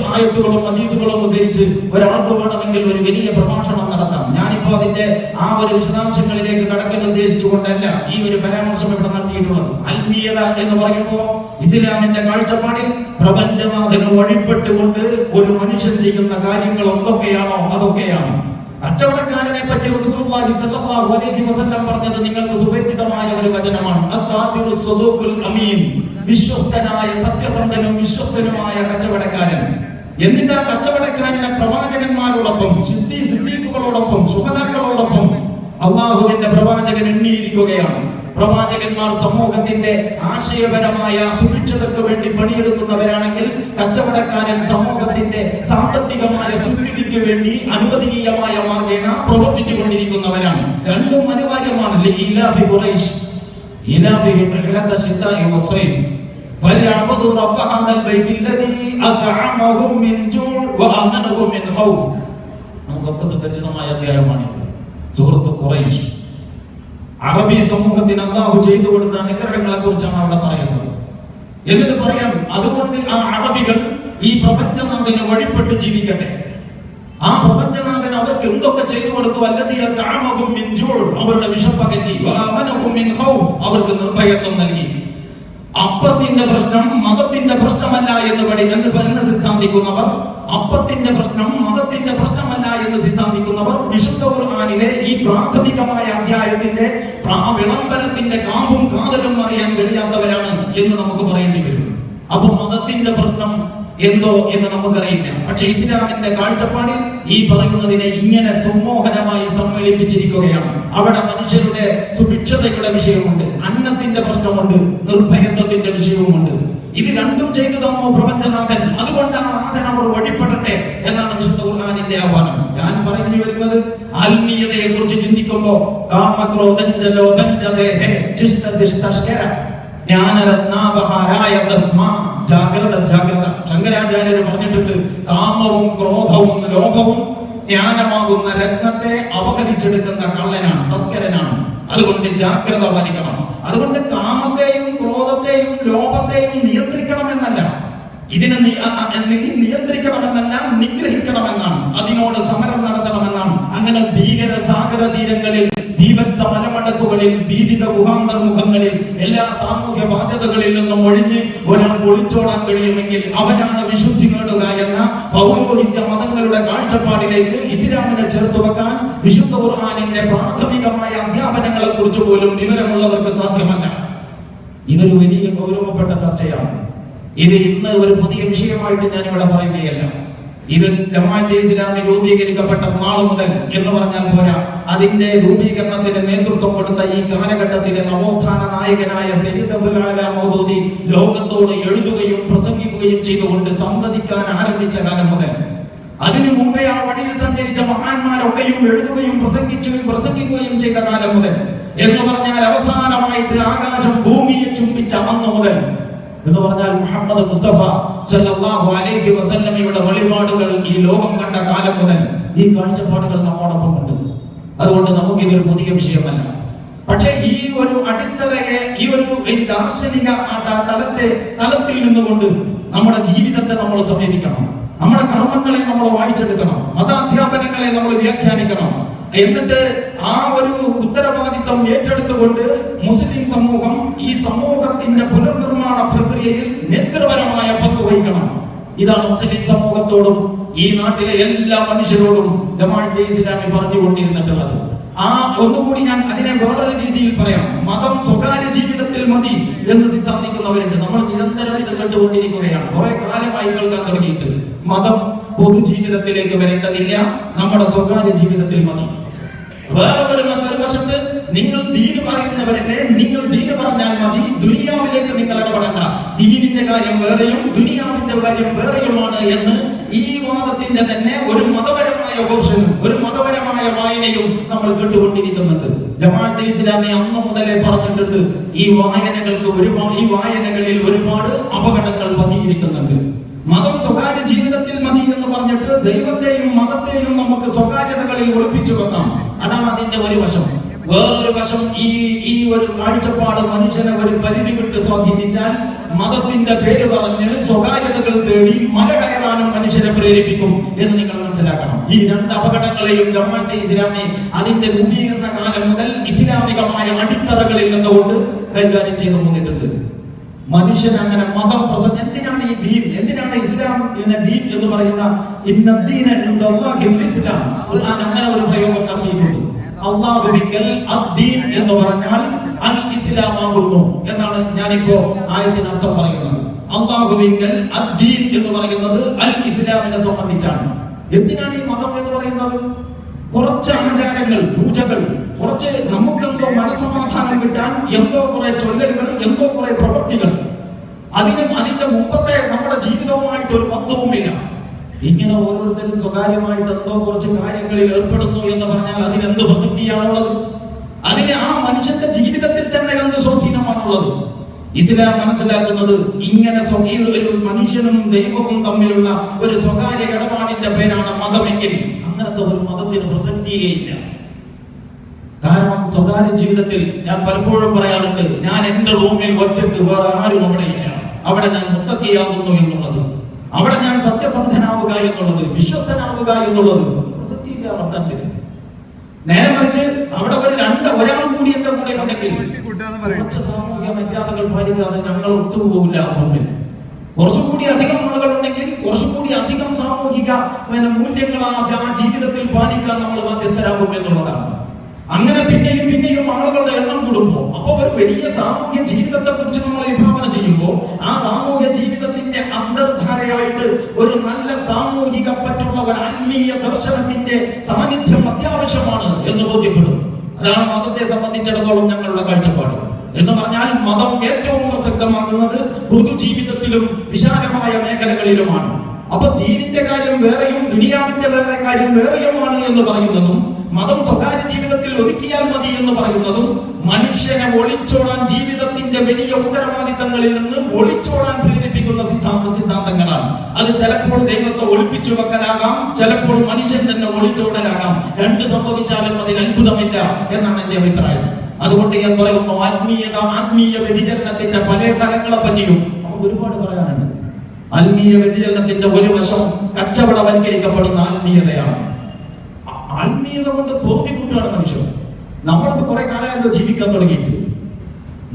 ആയത്തുകളും ഹദീസുകളും ഉദ്ധരിച്ച് ഒരാൾക്ക് വേണമെങ്കിൽ ഒരു വലിയ പ്രഭാഷണം നടത്താം. ഞാനിപ്പോ അതിന്റെ ആ ഒരു വിശദാംശങ്ങളിലേക്ക് കടക്കാൻ ഉദ്ദേശിച്ചുകൊണ്ടല്ല ഈ ഒരു പരാമർശം ഇവിടെ നടത്തിയിട്ടുള്ളത്. ആത്മീയത എന്ന് പറയുമ്പോൾ ഇസ്ലാമിന്റെ കാഴ്ചപ്പാടിൽ പ്രപഞ്ചനാഥന് വഴിപ്പെട്ടുകൊണ്ട് ഒരു മനുഷ്യൻ ചെയ്യുന്ന കാര്യങ്ങൾ എന്തൊക്കെയാണോ അതൊക്കെയാണ്. കച്ചവടക്കാരനെ പറ്റി റസൂലുള്ളാഹി സ്വല്ലല്ലാഹു അലൈഹി വസല്ലം പറഞ്ഞത് നിങ്ങൾക്ക് സുപരിചിതമായ ഒരു വചനമാണ്. അത്താജിറു സ്വദൂഖുൽ അമീൻ, വിശ്വസ്തനായ സത്യസന്ധനും വിശ്വസ്തനുമായ കച്ചവടക്കാരൻ. എന്നിട്ട് ആ കച്ചവടക്കാരനെ പ്രവാചകന്മാരോടൊപ്പം, സിദ്ദീഖുകളോടൊപ്പം, ശുഹദാക്കളോടൊപ്പം അല്ലാഹുവിന്റെ പ്രവാചകൻ എണ്ണിയിരിക്കുകയാണ്. പ്രവാചകന്മാർ സമൂഹത്തിന്റെ ആശയപരമായ സുഭിക്ഷതയ്ക്ക് വേണ്ടി പണിയെടുക്കുന്നവരാണെങ്കിൽ കച്ചവടക്കാരൻ സമൂഹത്തിന്റെ സാമ്പത്തികമായ സുസ്ഥിതിക്ക് വേണ്ടി അനുവദനീയമായ മാർഗേണ പ്രവർത്തിച്ചു കൊണ്ടിരിക്കുന്നവരാണ്. രണ്ടും അനിവാര്യമാണ്. നമുക്കൊക്കെ സുപരിചിതമായ അധ്യായമാണിത്, സൂറത്ത് ഖുറൈശ്. അറബി സമൂഹത്തിന് അല്ലാഹു ചെയ്തു കൊടുത്ത അനുഗ്രഹങ്ങളെ കുറിച്ചാണ് അവിടെ പറയുന്നത്. എന്നിട്ട് പറയാം, അതുകൊണ്ട് ആ അറബികൾ ഈ പ്രപഞ്ചനാഥന് വഴിപ്പെട്ട് ജീവിക്കട്ടെ. ആ പ്രപഞ്ചനാഥൻ അവർക്ക് എന്തൊക്കെ ചെയ്തു കൊടുത്തു? അവരുടെ വിശപ്പകറ്റി, അവർക്ക് നിർഭയത്വം നൽകി. അപ്പത്തിന്റെ പ്രശ്നം മതത്തിന്റെ പ്രശ്നമല്ല എന്ന് സിദ്ധാന്തിക്കുന്നവർ, അപ്പത്തിന്റെ പ്രശ്നം മതത്തിന്റെ പ്രശ്നമല്ല എന്ന് സിദ്ധാന്തിക്കുന്നവർ വിശുദ്ധ ഖുർആനിലെ ഈ പ്രാഥമികമായ അധ്യായത്തിന്റെ വിളംബരത്തിന്റെ കാമ്പും കാതലും അറിയാൻ കഴിയാത്തവർ എന്ന് നമുക്ക് പറയേണ്ടി വരും. അപ്പൊ മതത്തിന്റെ പ്രശ്നം എന്തോ എന്ന് നമുക്കറിയില്ല. പക്ഷെ ഇസ്ലാമിന്റെ കാഴ്ചപ്പാടിൽ ഈ പറയുന്നതിനെ ഇങ്ങനെ സുമോഹനമായി സമ്മേളിപ്പിച്ചിരിക്കുകയാണ്. അവിടെ മനുഷ്യരുടെ സുഭിക്ഷതയുടെ വിഷയമുണ്ട്, അന്നത്തിന്റെ പ്രശ്നമുണ്ട്, നിർഭയത്വത്തിന്റെ വിഷയവുമുണ്ട്. ഇത് രണ്ടും ചെയ്തു തന്നോ പ്രപഞ്ചനാഥൻ, അതുകൊണ്ട് ആ നാഥൻ അവർ വഴിപ്പെടട്ടെ എന്നാണ് വിശുദ്ധ ഖുർആനിന്റെ ആഹ്വാനം. ഞാൻ പറഞ്ഞു വരുന്നത് ആത്മീയതയെ കുറിച്ച് ചിന്തിക്കുമ്പോ ജാഗ്രത ജാഗ്രത. ശങ്കരാചാര്യർ പറഞ്ഞിട്ടുണ്ട്, കാമവും ക്രോധവും ലോഭവും ജ്ഞാനമാകുന്ന രത്നത്തെ അപഹരിച്ചെടുക്കുന്ന കള്ളനാണ്, തസ്കരനാണ്. അതുകൊണ്ട് ജാഗ്രത പാലിക്കണം. അതുകൊണ്ട് കാമത്തെയും ക്രോധത്തെയും ലോഭത്തെയും നിയന്ത്രിക്കണമെന്നല്ല, ഇതിനെ നിയന്ത്രിക്കണമെന്നല്ല, നിഗ്രഹിക്കണമെന്നാണ്. അതിനോട് സമരം നടത്തണമെന്നാണ്. അങ്ങനെ ഭീകര സാഗര തീരങ്ങളിൽ, ഭീഭത്സ മലമടക്കുകളിൽ, ഭീതിക മുഖാന്തർമുഖങ്ങളിൽ, എല്ലാ സാമൂഹ്യ ബാധ്യതകളിൽ നിന്നും ഒഴിഞ്ഞ് ഒരാൾ ഒളിച്ചോടാൻ കഴിയുമെങ്കിൽ അവനാണ് വിശുദ്ധി നേടുക എന്ന പൗരോഹിത്യ മതങ്ങളുടെ കാഴ്ചപ്പാടിലേക്ക് ഇസ്ലാമിനെ ചേർത്ത് വെക്കാൻ വിശുദ്ധ ഖുർആനിന്റെ പ്രാഥമികമായ അധ്യാപനങ്ങളെ കുറിച്ച് പോലും വിവരമുള്ളവർക്ക് സാധ്യമല്ല. ഇതൊരു വലിയ ഗൗരവപ്പെട്ട ചർച്ചയാണ്. ഇത് ഇന്ന് ഒരു പുതിയ വിഷയമായിട്ട് ഞാൻ ഇവിടെ പറയുകയല്ല. ഇത് ജമാഅത്തെ ഇസ്ലാമി രൂപീകരിക്കപ്പെട്ട നാൾ മുതൽ എന്ന് പറഞ്ഞാൽ പോരാ, അതിന്റെ രൂപീകരണത്തിന് നേതൃത്വം കൊടുത്ത ഈ കാലഘട്ടത്തിലെ നവോത്ഥാന നായകനായ സയ്യിദ് അബ്ദുൽ ആല മൗദൂദി ലോകത്തോട് എഴുതുകയും പ്രസംഗിക്കുകയും ചെയ്തുകൊണ്ട് സംവദിക്കാൻ ആരംഭിച്ച കാലം മുതൽ, അതിനു മുമ്പേ ആ വഴിയിൽ സഞ്ചരിച്ച മഹാന്മാരൊക്കെയും എഴുതുകയും പ്രസംഗിക്കുകയും ചെയ്ത കാലം മുതൽ, എന്ന് പറഞ്ഞാൽ അവസാനമായിട്ട് ആകാശം ഭൂമിയെ ചുംബിച്ച അന്ന് മുതൽ, എന്ന് പറഞ്ഞാൽ മുഹമ്മദ് മുസ്തഫ സല്ലല്ലാഹു അലൈഹി വസല്ലമയുടെ വെളിപാടുകൾ ഈ ലോകം കണ്ട കാലം മുതൽ ഈ കാഴ്ചപ്പാടുകൾ നമ്മോടൊപ്പം ഉണ്ട്. അതുകൊണ്ട് നമുക്ക് ഇതൊരു പുതിയ വിഷയമല്ല. പക്ഷേ ഈ ഒരു അടിത്തറയെ, ഈ ഒരു ദാർശനിക തലത്തിൽ നിന്നുകൊണ്ട് നമ്മുടെ ജീവിതത്തെ നമ്മൾ സമീപിക്കണം. നമ്മുടെ കർമ്മങ്ങളെ നമ്മൾ വായിച്ചെടുക്കണം, മതാധ്യാപനങ്ങളെ നമ്മൾ വ്യാഖ്യാനിക്കണം. എന്നിട്ട് ആ ഒരു ഉത്തരവാദിത്വം ഏറ്റെടുത്തുകൊണ്ട് മുസ്ലിം സമൂഹം ഈ സമൂഹത്തിന്റെ പുനർനിർമ്മാണ പ്രക്രിയയിൽ നേതൃപരമായ പങ്ക് വഹിക്കണം. ഇതാണ് മുസ്ലിം സമൂഹത്തോടും ഈ നാട്ടിലെ എല്ലാ മനുഷ്യരോടും ജമാഅത്തെ ഇസ്ലാമി പറഞ്ഞുകൊണ്ടിരുന്നിട്ടുള്ളത്. ആ ഒന്നുകൂടി ഞാൻ അതിനെ വേറൊരു രീതിയിൽ പറയാം. മതം സ്വകാര്യ ജീവിതത്തിൽ മതി എന്ന് സിദ്ധാന്തിക്കുന്നവരുണ്ട്. നമ്മൾ നിരന്തരം ഇത് കണ്ടുകൊണ്ടിരിക്കുകയാണ്, കുറെ കാലമായി കേൾക്കാൻ തുടങ്ങിയിട്ട്. മതം പൊതുജീവിതത്തിലേക്ക് വരേണ്ടതില്ല, നമ്മുടെ സ്വകാര്യ ജീവിതത്തിൽ മതി. വേറെ ഒരു വശത്ത് നിങ്ങൾ ദീന് പറയുന്നവരല്ലേ, നിങ്ങൾ ദീന് പറഞ്ഞാൽ മതി, ദുനിയാവിലേക്ക് നിങ്ങൾ ഇടപെടണ്ട, ദീനിന്റെ കാര്യം വേറെയും ദുനിയാവിന്റെ കാര്യം വേറെയുമാണ് എന്ന് ഈ വാദത്തിന്റെ തന്നെ ഒരു മതപരമായ പോർഷനും ഒരു മതപരമായ വായനയും നമ്മൾ കേട്ടുകൊണ്ടിരിക്കുന്നുണ്ട്. ജമാഅത്തെ ഇസ്ലാമി അന്ന് മുതലേ പറഞ്ഞിട്ടുണ്ട്, ഈ വായനകളിൽ ഒരുപാട് അപകടങ്ങൾ പതിയിരിക്കുന്നുണ്ട്. മതം സ്വകാര്യ ജീവിതത്തിൽ മതി എന്ന് പറഞ്ഞിട്ട് ദൈവത്തെയും മതത്തെയും നമുക്ക് സ്വകാര്യതകളിൽ ഒളിപ്പിച്ചു വെക്കാം. അതാണ് അതിന്റെ ഒരു വശം. വേറൊരു വശം, ഈ ഒരു കാഴ്ചപ്പാട് മനുഷ്യനെ ഒരു പരിധി വിട്ട് സ്വാധീനിച്ചാൽ മതത്തിന്റെ പേര് പറഞ്ഞ് സ്വകാര്യതകൾ തേടി മല കയറാനും മനുഷ്യരെ പ്രേരിപ്പിക്കും എന്ന് നിങ്ങൾ മനസ്സിലാക്കണം. ഈ രണ്ട് അപകടങ്ങളെയും ജമാഅത്തെ ഇസ്ലാമി അതിന്റെ രൂപീകരണ കാലം മുതൽ ഇസ്ലാമികമായ അടിത്തറകളിൽ നിന്നുകൊണ്ട് കൈകാര്യം ചെയ്തു വന്നിട്ടുണ്ട്. മനുഷ്യൻ അങ്ങനെ മതം എന്തിനാണ് ഈ ദീൻ, എന്തിനാണ് ഇസ്ലാം എന്ന ദീൻ എന്ന് പറയുന്ന ഇസ്ലാം? ഖുർആൻ അങ്ങനെ ഒരു പ്രയോഗം നടത്തിയിട്ടുണ്ട്. അല്ലാഹുവിങ്കൽ അദ്ദീൻ എന്ന് പറഞ്ഞാൽ അൽ ഇസ്ലാം ആകുന്നു എന്നാണ് ഞാനിപ്പോ ആയത്തിന് അർത്ഥം പറയുന്നത്. അല്ലാഹുവിങ്കൽ അദ്ദീൻ എന്ന് പറയുന്നത് അൽ ഇസ്ലാമിനെ സംബന്ധിച്ചാണ്. എന്തിനാണ് ഈ മതം എന്ന് പറയുന്നത്? കുറച്ച് ആചാരങ്ങൾ, പൂജകൾ, കുറച്ച് നമുക്കെന്തോ മനസമാധാനം കിട്ടാൻ എന്തോ കുറെ ചൊല്ലലുകൾ, എന്തോ കുറെ പ്രവൃത്തികൾ, അതിന്റെ മുമ്പത്തെ നമ്മുടെ ജീവിതവുമായിട്ട് ഒരു ബന്ധവുമില്ല. ഇങ്ങനെ ഓരോരുത്തരും സ്വകാര്യമായിട്ട് എന്തോ കുറച്ച് കാര്യങ്ങളിൽ ഏർപ്പെടുന്നു എന്ന് പറഞ്ഞാൽ അതിനെന്ത് പ്രസക്തിയാണുള്ളത്? അതിന് ആ മനുഷ്യന്റെ ജീവിതത്തിൽ തന്നെ എന്ത് സ്വാധീനമാണുള്ളത്? ഇസ്ലാം മനസ്സിലാക്കുന്നത് ഇങ്ങനെ ഒരു മനുഷ്യനും ദൈവവും തമ്മിലുള്ള ഒരു സ്വകാര്യ ഇടപാടിന്റെ പേരാണ് മതമെങ്കിൽ അങ്ങനത്തെ ഒരു മതത്തിന് പ്രസക്തിയേയില്ല. കാരണം സ്വകാര്യ ജീവിതത്തിൽ ഞാൻ പലപ്പോഴും പറയാറുണ്ട്, ഞാൻ എന്റെ റൂമിൽ ഒറ്റയ്ക്ക്, വേറെ ആരും അവിടെയില്ല. അവിടെ ഞാൻ മുത്തക്കിയാകുന്നു എന്നുള്ളത്, അവിടെ ഞാൻ സത്യസന്ധനാവുക എന്നുള്ളത്, വിശ്വസ്തനാവുക എന്നുള്ളത് പ്രസക്തിയില്ല വർത്തനത്തിന്. നേരെ മറിച്ച് അവിടെ ഒരാൾ കൂടി എന്റെ കൂടെ ഉണ്ടെങ്കിൽ കുറച്ച് സാമൂഹ്യ മര്യാദകൾ പാലിക്കാതെ ഞങ്ങൾ ഒത്തുപോകില്ല. മുമ്പിൽ കുറച്ചുകൂടി അധികം ആളുകൾ ഉണ്ടെങ്കിൽ കുറച്ചുകൂടി അധികം സാമൂഹിക മൂല്യങ്ങൾ ആ ജീവിതത്തിൽ പാലിക്കാൻ നമ്മൾ ബാധ്യസ്ഥരാകും എന്നുള്ളതാണ്. അങ്ങനെ പിന്നെയും പിന്നെയും ആളുകളുടെ എണ്ണം കൂടുമ്പോൾ, അപ്പൊ ഒരു വലിയ സാമൂഹ്യ ജീവിതത്തെ കുറിച്ച് നമ്മൾ വിഭാവന ചെയ്യുമ്പോൾ ആ സാമൂഹ്യ ജീവിതത്തിന്റെ അന്തർധാരയായിട്ട് ഒരു നല്ല സാമൂഹിക പറ്റുള്ള ഒരു ആത്മീയ ദർശനത്തിന്റെ സാന്നിധ്യം അത്യാവശ്യമാണ് എന്ന് ബോധ്യപ്പെടും. അതാണ് മതത്തെ സംബന്ധിച്ചിടത്തോളം ഞങ്ങളുടെ കാഴ്ചപ്പാട്. എന്ന് പറഞ്ഞാൽ മതം ഏറ്റവും പ്രസക്തമാകുന്നത് പൊതുജീവിതത്തിലും വിശാലമായ മേഖലകളിലുമാണ്. അപ്പൊ ദീനിന്റെ കാര്യം വേറെയും ദുനിയാവിന്റെ വേറെ കാര്യം വേറെയുമാണ് എന്ന് പറയുന്നതും, മതം സ്വകാര്യ ജീവിതത്തിൽ ഒതുക്കിയാൽ മതി എന്ന് പറയുന്നതും, മനുഷ്യനെ ഒളിച്ചോടാൻ, ജീവിതത്തിന്റെ വലിയ ഉത്തരവാദിത്തങ്ങളിൽ നിന്ന് ഒളിച്ചോടാൻ പ്രേരിപ്പിക്കുന്ന സിദ്ധാന്തങ്ങളാണ്. അത് ചിലപ്പോൾ ദൈവത്തെ ഒളിപ്പിച്ചു വെക്കലാകാം, ചിലപ്പോൾ മനുഷ്യൻ തന്നെ ഒളിച്ചോടലാകാം. രണ്ട് സംഭവിച്ചാലും അതിൽ അത്ഭുതമില്ല എന്നാണ് എന്റെ അഭിപ്രായം. അതുകൊണ്ട് ഞാൻ പറയുന്നു, ആത്മീയ വ്യതിചലനത്തിന്റെ പല തലങ്ങളെ പറ്റിയും നമുക്ക് ഒരുപാട് പറയാനുണ്ട്. ആത്മീയ വ്യതിചലനത്തിന്റെ ഒരു വശം കച്ചവടവൽക്കരിക്കപ്പെടുന്ന ആത്മീയതയാണ്. ആത്മീയത കൊണ്ട് തോന്നിക്കൂട്ടുകയാണ് മനുഷ്യൻ. നമ്മളത് കുറെ കാലമായല്ലോ ജീവിക്കാൻ തുടങ്ങിയിട്ട്.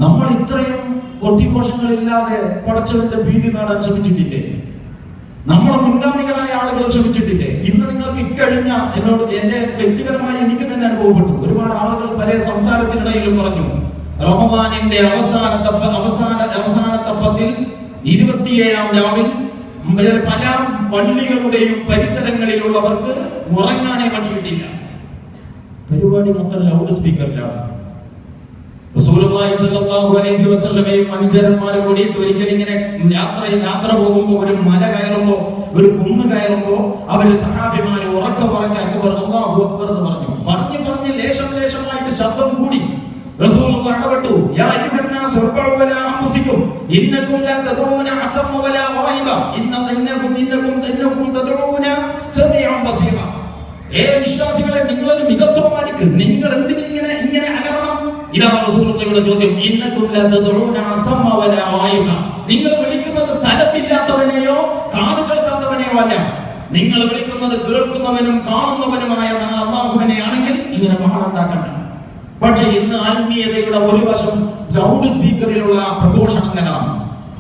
നമ്മൾ ഇത്രയും കൊട്ടിഘോഷങ്ങളില്ലാതെ പടച്ചവന്റെ ഭീതി നേടാൻ ശ്രമിച്ചിട്ടില്ലേ? നമ്മളെ മുൻഗാമികളായ ആളുകൾ ശ്രമിച്ചിട്ടില്ലേ? ഇന്ന് നിങ്ങൾക്ക് ഇക്കഴിഞ്ഞ എന്നോട് എന്റെ വ്യക്തിപരമായി എനിക്ക് തന്നെ അനുഭവപ്പെട്ടു. ഒരുപാട് ആളുകൾ പല സംസാരത്തിനിടയിലും പറഞ്ഞു, റമദാനിന്റെ അവസാനത്തെ 27-ാം രാവിൽ പല പള്ളികളുടെയും പരിസരങ്ങളിലുള്ളവർക്ക് ഉറങ്ങാനേ പറ്റിയിട്ടില്ല. പരിപാടി മൊത്തം ലൗഡ് സ്പീക്കറിലാണ്. റസൂലുള്ളാഹി സ്വല്ലല്ലാഹു അലൈഹി വസല്ലമയും അനുചരന്മാരും കൂടിയിട്ട് ഒരിക്കൽ ഇങ്ങനെ യാത്ര പോകുമ്പോൾ, ഒരു മല കയറുമ്പോ, ഒരു കുന്ന് കയറുമ്പോ, അവര് സഹാബിമാര് ഉറക്കെ അക്ബർ, അല്ലാഹു അക്ബർ എന്ന് പറഞ്ഞ് ലേശമായിട്ട് ശബ്ദം കൂടി. റസൂലുള്ളാഹി ഇടപെട്ടു, യാ അയ്യുഹന്നാസ് ഉർബഉ വലാ അൻഫുസികും ഇന്നകും ലാ തദഊന അസമ്മ വലാ ഗൈബ ഇന്നകും തദഊന സമീഉൻ ബസീറ. വിശ്വാസികളെ, നിങ്ങളൊരു മിതത്വം പാലിക്കുക. നിങ്ങൾ എന്തിനിങ്ങനെ അലറണം? ഇതാണ് റസൂലുള്ളാഹിയുടെ ചോദ്യം. ഇന്നകും ലാ തദഊന അസമ്മ വലാ ഗൈബ. നിങ്ങൾ വിളിക്കുന്നത് സ്ഥലത്തില്ലാത്തവനെയോ കാത് കേൾക്കാത്തവനെയോ അല്ല. നിങ്ങൾ വിളിക്കുന്നത് കേൾക്കുന്നവനും കാണുന്നവനുമായ അല്ലാഹുവിനെ ആണെങ്കിൽ ഇങ്ങനെ ബഹളമുണ്ടാക്കണ്ട. പക്ഷെ ഇന്ന് ആത്മീയതയുടെ ഒരു വശം ലൗഡ് സ്പീക്കറിലുള്ള പ്രഘോഷണങ്ങളാണ്.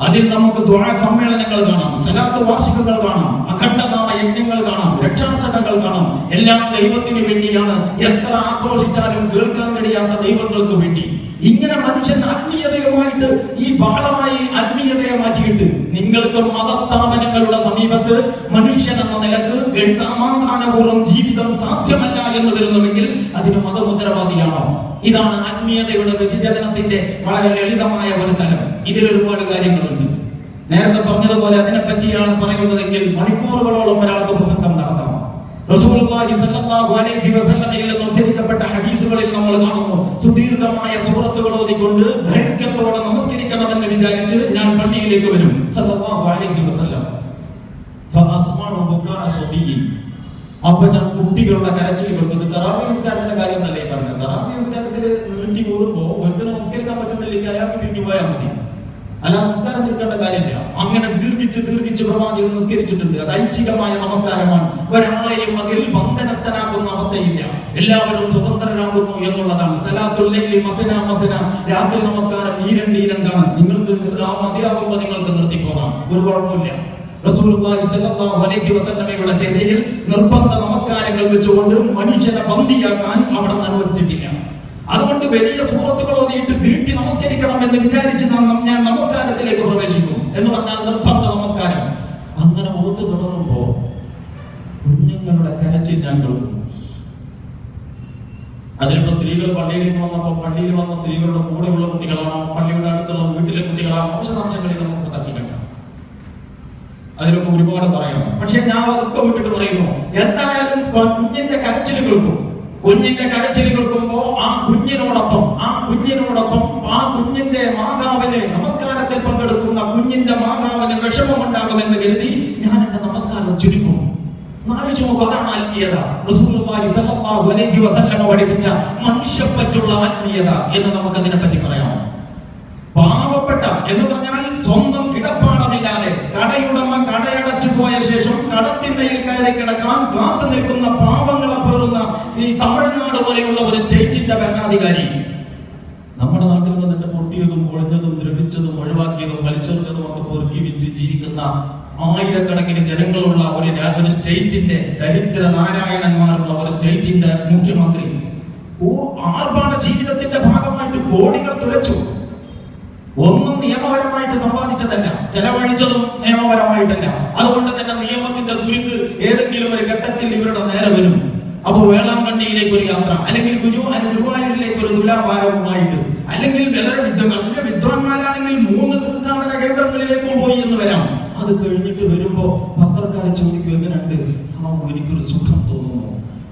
അതിൽ നമുക്ക് ദുആ സമ്മേളനങ്ങൾ കാണാം, സലാത്ത് വാർഷികങ്ങൾ കാണാം, അഖണ്ഡനാമ യജ്ഞങ്ങൾ കാണാം, രക്ഷാചരണങ്ങൾ കാണാം. എല്ലാം ദൈവത്തിന് വേണ്ടിയാണ്. എത്ര ആക്രോശിച്ചാലും കേൾക്കാൻ കഴിയാത്ത ദൈവങ്ങൾക്ക് വേണ്ടി. ഇങ്ങനെ മനുഷ്യൻ ആത്മീയതയുമായിട്ട് ഈ ബഹളമായി ആത്മീയതയെ മാറ്റിയിട്ട് നിങ്ങൾക്ക് മതസ്ഥാപനങ്ങളുടെ സമീപത്ത് മനുഷ്യൻ എന്ന നിലക്ക് സമാധാനപൂർവ്വം ജീവിതം സാധ്യമല്ല എന്ന് വരുന്നുവെങ്കിൽ അതിന് മതം ഉത്തരവാദിയാണോ? ഇതാണ് ആത്മീയതയുടെ വ്യതിചലനത്തിന്റെ വളരെ ലളിതമായ ഒരു തലം. ഇതിൽ ഒരുപാട് കാര്യങ്ങളുണ്ട്. നേരത്തെ പറഞ്ഞതുപോലെ അതിനെപ്പറ്റിയാണ് പറയുന്നതെങ്കിൽ മണിക്കൂറുകളോളം ഒരാൾക്ക് പ്രസംഗം നടത്താം. റസൂലുള്ളാഹി സ്വല്ലല്ലാഹു അലൈഹി വസല്ലമയിൽ നിന്ന് ഉദ്ധരിക്കപ്പെട്ട ഹദീസുകളിൽ നമ്മൾ കാണുന്നു, സുദീർഘമായ സൂറത്തുകൾ ഓതിക്കൊണ്ട് ദൈർഘ്യത്തോടെ നമസ്കരിക്കണമെന്ന് വിചാരിച്ച് ഞാൻ പള്ളിയിലേക്ക് വരും. സ്വല്ലല്ലാഹു അലൈഹി വസല്ലം ഫഅസ്മഉ ബുകാഅ സബിയ്യി. അപ്പൊ ഞാൻ കുട്ടികളുടെ കരച്ചിൽ കേൾക്കുന്നത്. തറാവീഹ് നിസ്കാരത്തിന്റെ കാര്യം തന്നെ പറഞ്ഞത്. തറാവീഹ് നിസ്കാരത്തിൽ നീട്ടി ഓടുമ്പോ ഒരുത്തരം നമസ്കരിക്കാൻ പറ്റുന്നില്ലെങ്കിൽ അയാൾക്ക് തിരിഞ്ഞു പോയാൽ മതി, അല്ല നമസ്കാരം തീർക്കേണ്ട കാര്യമില്ല. അങ്ങനെ ദീർഘിച്ച് പ്രവാചകൻ നമസ്കരിച്ചിട്ടുണ്ട്. അത് ഐച്ഛികമായ നമസ്കാരമാണ്. ഒരാളെയും അതിൽ ബന്ധനസ്ഥനാകുന്ന അവസ്ഥയില്ല. എല്ലാവരും സ്വതന്ത്രരാകുന്നു എന്നുള്ളതാണ്. സലാത്തുൽ ലൈലി മസ്ന മസ്ന, രാത്രി നമസ്കാരം ഈരണ്ടാണ്. നിങ്ങൾക്ക് മതിയാകുമ്പോൾ നിങ്ങൾക്ക് നിർത്തിപ്പോകാം, ഒരു കുഴപ്പമില്ല. റസൂലുള്ളാഹി സ്വല്ലല്ലാഹു അലൈഹി വസല്ലമയുടെ ചര്യയിൽ നിർബന്ധ നമസ്കാരങ്ങൾ വെച്ചുകൊണ്ട് മനുഷ്യനെ ബന്ദിയാക്കാൻ അവിടെ അനുവദിച്ചിട്ടില്ല. അതുകൊണ്ട് വലിയ സൂറത്തുകൾ ഓതിയിട്ട് നീട്ടി നമസ്കരിക്കണം എന്ന് വിചാരിച്ച് ഞാൻ നമസ്കാരത്തിലേക്ക് പ്രവേശിക്കും എന്ന് പറഞ്ഞാൽ നിർബന്ധ നമസ്കാരം. അങ്ങനെ ഓത്തു തുടങ്ങുമ്പോ കുഞ്ഞുങ്ങളുടെ കരച്ചിൽ ഞാൻ കേൾക്കും. അതിലിപ്പോ സ്ത്രീകൾ പള്ളിയിലേക്ക് വന്നപ്പോ പള്ളിയിൽ വന്ന സ്ത്രീകളുടെ കൂടെയുള്ള കുട്ടികളാണോ, പള്ളിയുടെ അടുത്തുള്ള വീട്ടിലെ കുട്ടികളാണോ, വിശദാംശങ്ങളിൽ നമുക്ക് തട്ടിക്കണ്ട. അതിലൊക്കെ ഒരുപാട് പറയാം. പക്ഷെ ഞാൻ അതൊക്കെ വിട്ടിട്ട് പറയുന്നു, എന്തായാലും കുഞ്ഞിന്റെ കരച്ചിൽ കേൾക്കും. കുഞ്ഞിന്റെ കരച്ചിൽ കേൾക്കുമ്പോ ആ കുഞ്ഞിനോടൊപ്പം ആ കുഞ്ഞിന്റെ മാതാവിന്, നമസ്കാരത്തിൽ പങ്കെടുക്കുന്ന കുഞ്ഞിന്റെ മാതാവിന് വിഷമമുണ്ടാകുമെന്ന് കരുതി ഞാൻ എന്റെ നമസ്കാരം ചുരുക്കും. അതാണ് ആത്മീയത. റസൂലുള്ളാഹി സ്വല്ലല്ലാഹു അലൈഹി വസല്ലമ പഠിപ്പിച്ച മനുഷ്യപ്പറ്റുള്ള ആത്മീയത എന്ന് നമുക്ക് അതിനെ പറ്റി പറയാം. പാവപ്പെട്ട എന്ന് പറഞ്ഞാൽ സ്വന്തം കിടപ്പാടമില്ലാതെ കടയുടമ കടയടച്ചു പോയ ശേഷം കടത്തിണ്ണയിൽ കയറി കിടക്കാൻ കാത്തു നിൽക്കുന്ന പാവങ്ങളെ പേറുന്ന ഈ തമിഴ്നാട് പോലെയുള്ള ഒരു സ്റ്റേറ്റിന്റെ ഭരണാധികാരി നമ്മുടെ നാട്ടിൽ വന്നിട്ട് പൊട്ടിയതും പൊളിഞ്ഞതും ദ്രവിച്ചതും ഒഴിവാക്കിയതും വലിച്ചെറിഞ്ഞതും ഒക്കെ പൊറുക്കി വിറ്റ് ജീവിക്കുന്ന ആയിരക്കണക്കിന് ജനങ്ങളുള്ള ഒരു സ്റ്റേറ്റിന്റെ ദരിദ്ര നാരായണന്മാരുള്ള ഒരു സ്റ്റേറ്റിന്റെ മുഖ്യമന്ത്രി ആർഭാട ജീവിതത്തിന്റെ ഭാഗമായിട്ട് കോടികൾ തുലച്ചു. ഒന്നും നിയമപരമായിട്ട് സമ്പാദിച്ചതല്ല, ചെലവഴിച്ചതും നിയമപരമായിട്ടല്ല. അതുകൊണ്ട് തന്നെ നിയമത്തിന്റെ കുരുക്ക് ഏതെങ്കിലും ഒരു ഘട്ടത്തിൽ ഇവരുടെ നേരെ വരും. അപ്പൊ വേളാങ്കണ്ണിയിലേക്ക് ഒരു യാത്ര, അല്ലെങ്കിൽ ഗുരുവായൂരിലേക്ക് ഒരു തുലാഭാരവുമായിട്ട്, അല്ലെങ്കിൽ വളരെ വിദ്വാൻമാരാണെങ്കിൽ 3 തീർത്ഥാടന കേന്ദ്രങ്ങളിലേക്കും പോയി എന്ന് വരാം. അത് കഴിഞ്ഞിട്ട് വരുമ്പോ പത്രക്കാരെ ചോദിക്കും, എങ്ങനെയുണ്ട്? എനിക്കൊരു സുഖം തോന്നുന്നു.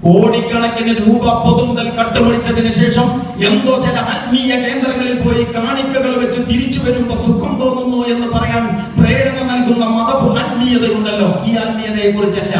കോടിക്കണക്കിന് രൂപ പൊതുമുതൽ കട്ടുപിടിച്ചതിന് ശേഷം എന്തോ ചില ആത്മീയ കേന്ദ്രങ്ങളിൽ പോയി കാണിക്കകൾ വെച്ച് തിരിച്ചു വരുമ്പോ സുഖം തോന്നുന്നു എന്ന് പറയാൻ പ്രേരണ നൽകുന്ന ആത്മീയതയുണ്ടല്ലോ. ഈ ആത്മീയതയെ കുറിച്ചല്ല.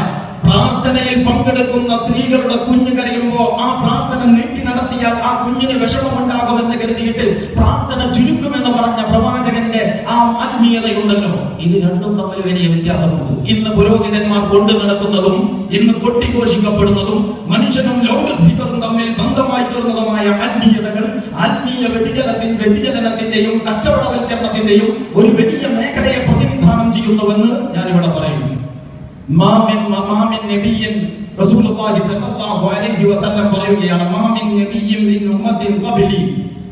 പ്രാർത്ഥനയിൽ പങ്കെടുക്കുന്ന സ്ത്രീകളുടെ കുഞ്ഞ് കരയുമ്പോ ആ പ്രാർത്ഥന നീട്ടി നടത്തിയാൽ ആ കുഞ്ഞിന് വിഷമമുണ്ടാകുമെന്ന് കരുതിയിട്ട് പ്രാർത്ഥന ചുരുക്കുമെന്ന് പറഞ്ഞ പ്രവാചകന്റെ ആ ആത്മീയതയുണ്ടല്ലോ. ഇത് രണ്ടും തമ്മിൽ വലിയ വ്യത്യാസമുണ്ട്. ഇന്ന് പുരോഹിതന്മാർ കൊണ്ടു നടക്കുന്നതും ഇന്ന് കൊട്ടിഘോഷിക്കപ്പെടുന്നതും മനുഷ്യനും ലൗഡ് സ്പീക്കറും തമ്മിൽ ബന്ധമായി തീർന്നതുമായ ആത്മീയതകൾ ആത്മീയ വ്യതിചലനത്തിന്റെയും കച്ചവടവൽക്കരണത്തിന്റെയും ഒരു വലിയ മേഖലയെ പ്രതിനിധാനം ചെയ്യുന്നുവെന്ന് ഞാനിവിടെ പറയുന്നു.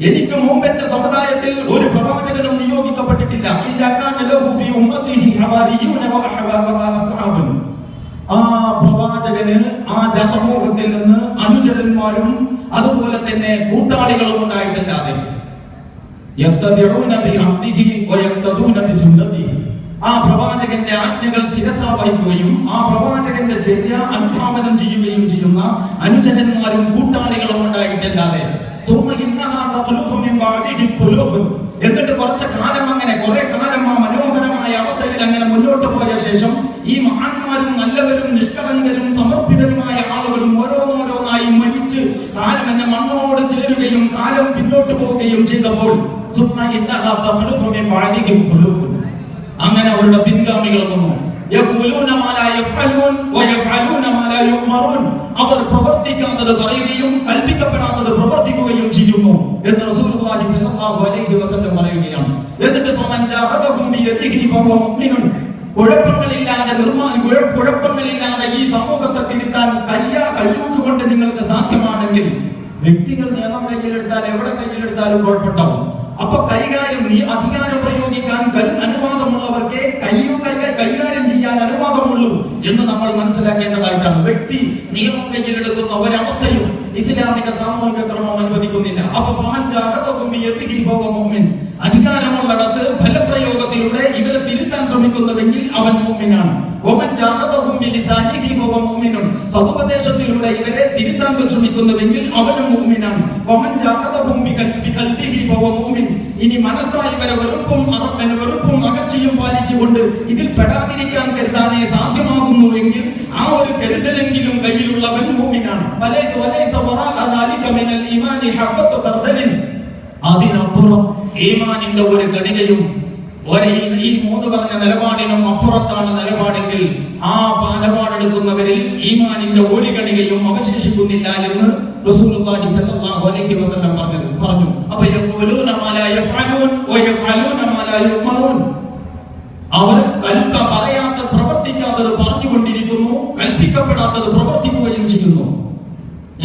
എനിക്ക് മുമ്പ് എന്റെ സമുദായത്തിൽ ഒരു പ്രവാചകനും നിയോഗിക്കപ്പെട്ടിട്ടില്ല. ആ പ്രവാചകന് ആ സമൂഹത്തിൽ നിന്ന് അനുചരന്മാരും അതുപോലെ തന്നെ കൂട്ടാളികളും ഉണ്ടായിട്ടില്ലാതെ ആ പ്രവാചകന്റെ ആജ്ഞകൾ ശിരസ വഹിക്കുകയും ആ പ്രവാചകന്റെ ചര്യ അനുധാവനം ചെയ്യുകയും ചെയ്യുന്ന അനുചരന്മാരും കൂട്ടാളികളും ഉണ്ടായിട്ടില്ലാതെ എന്നിട്ട് കുറച്ച് കാലം അങ്ങനെ കുറെ കാലം ആ മനോഹരമായ അവസ്ഥയിൽ അങ്ങനെ മുന്നോട്ട് പോയ ശേഷം ഈ മഹാന്മാരും നല്ലവരും നിഷ്കളങ്കരും സമർപ്പിതരുമായ ആളുകളും ഓരോന്നോരോന്നായി മരിച്ച് കാലം എന്നെ മണ്ണോട് ചേരുകയും കാലം പിന്നോട്ട് പോവുകയും ചെയ്തപ്പോൾ അങ്ങനെ അവരുടെ പിൻഗാമികൾ വന്നു. അവർ പ്രവർത്തിക്കാത്തത് പറയുകയും കൽപ്പിക്കപ്പെടാത്തത് പ്രവർത്തിക്കുകയും ചെയ്യുന്നു എന്ന് റസൂലുള്ളാഹി സ്വല്ലല്ലാഹു അലൈഹി വസല്ലം പറയുകയാണ്. എന്നിട്ട് കുഴപ്പങ്ങളില്ലാതെ ഈ സമൂഹത്തെ തിരുത്താൻ കയ്യൂക്ക് നിങ്ങൾക്ക് സാധ്യമാണെങ്കിൽ വ്യക്തികൾ നിയമം കയ്യിലെടുത്താൽ എവിടെ കയ്യിലെടുത്താലും കുഴപ്പമുണ്ടാവും. അപ്പൊ അധികാരം പ്രയോഗിക്കാൻ അനുവാദമുള്ളവർക്ക് കൈകാര്യം ചെയ്യാൻ അനുവാദമുള്ളൂ എന്ന് നമ്മൾ മനസ്സിലാക്കേണ്ടതായിട്ടാണ്. വ്യക്തി നിയമം കയ്യിലെടുക്കുന്ന ഒരവസ്ഥയും ഇസ്ലാമിക സാമൂഹിക ക്രമം അനുവദിക്കുന്നില്ല. അപ്പൊ അധികാരമുള്ളിടത്ത് ഫലപ്രയോഗത്തിലൂടെ ഇവരെ തിരുത്താൻ ശ്രമിക്കുന്നുവെങ്കിൽ അവൻ മുഅ്മിനാണ്. സതുപദേശത്തിലൂടെ ഇവരെ തിരുത്താൻ ശ്രമിക്കുന്നുവെങ്കിൽ അവനും മുഅ്മിനാണ്. ഇനി മനസ്സായി വരെ വെറുപ്പും അകൽച്ചയും പാലിച്ചുകൊണ്ട് ഇതിൽ പെടാതിരിക്കാൻ കരുതാനേ സാധ്യമാകുന്നു എങ്കിൽ ആ ഒരു കരുതലെങ്കിലും കയ്യിലുള്ളവൻ മുഅ്മിനാണ്. അതിനപ്പുറം ഈമാനിന്റെ ഒരു ഘടികയും ഈ 3 പറഞ്ഞ നിലപാടിനും അപ്പുറത്താണ് നിലപാടെങ്കിൽ ആ നിലപാടെടുക്കുന്നവരിൽ ഈമാനിന്റെ ഒരു ഘടികയും അവശേഷിക്കുന്നില്ല എന്ന് റസൂലുള്ളാഹി സ്വല്ലല്ലാഹു അലൈഹി വസല്ലം പറഞ്ഞു. അപ്പോൾ യഖൂലൂന മാ ലാ യഫ്അലൂൻ വയഫ്അലൂന മാ ലാ യുഅ്മറൂൻ. അവർ പറയാത്തത് പ്രവർത്തിക്കാത്തത് പറഞ്ഞുകൊണ്ടിരിക്കുന്നു, കൽപ്പിക്കപ്പെടാത്തത് പ്രവർത്തിക്കുകയും ചെയ്യുന്നു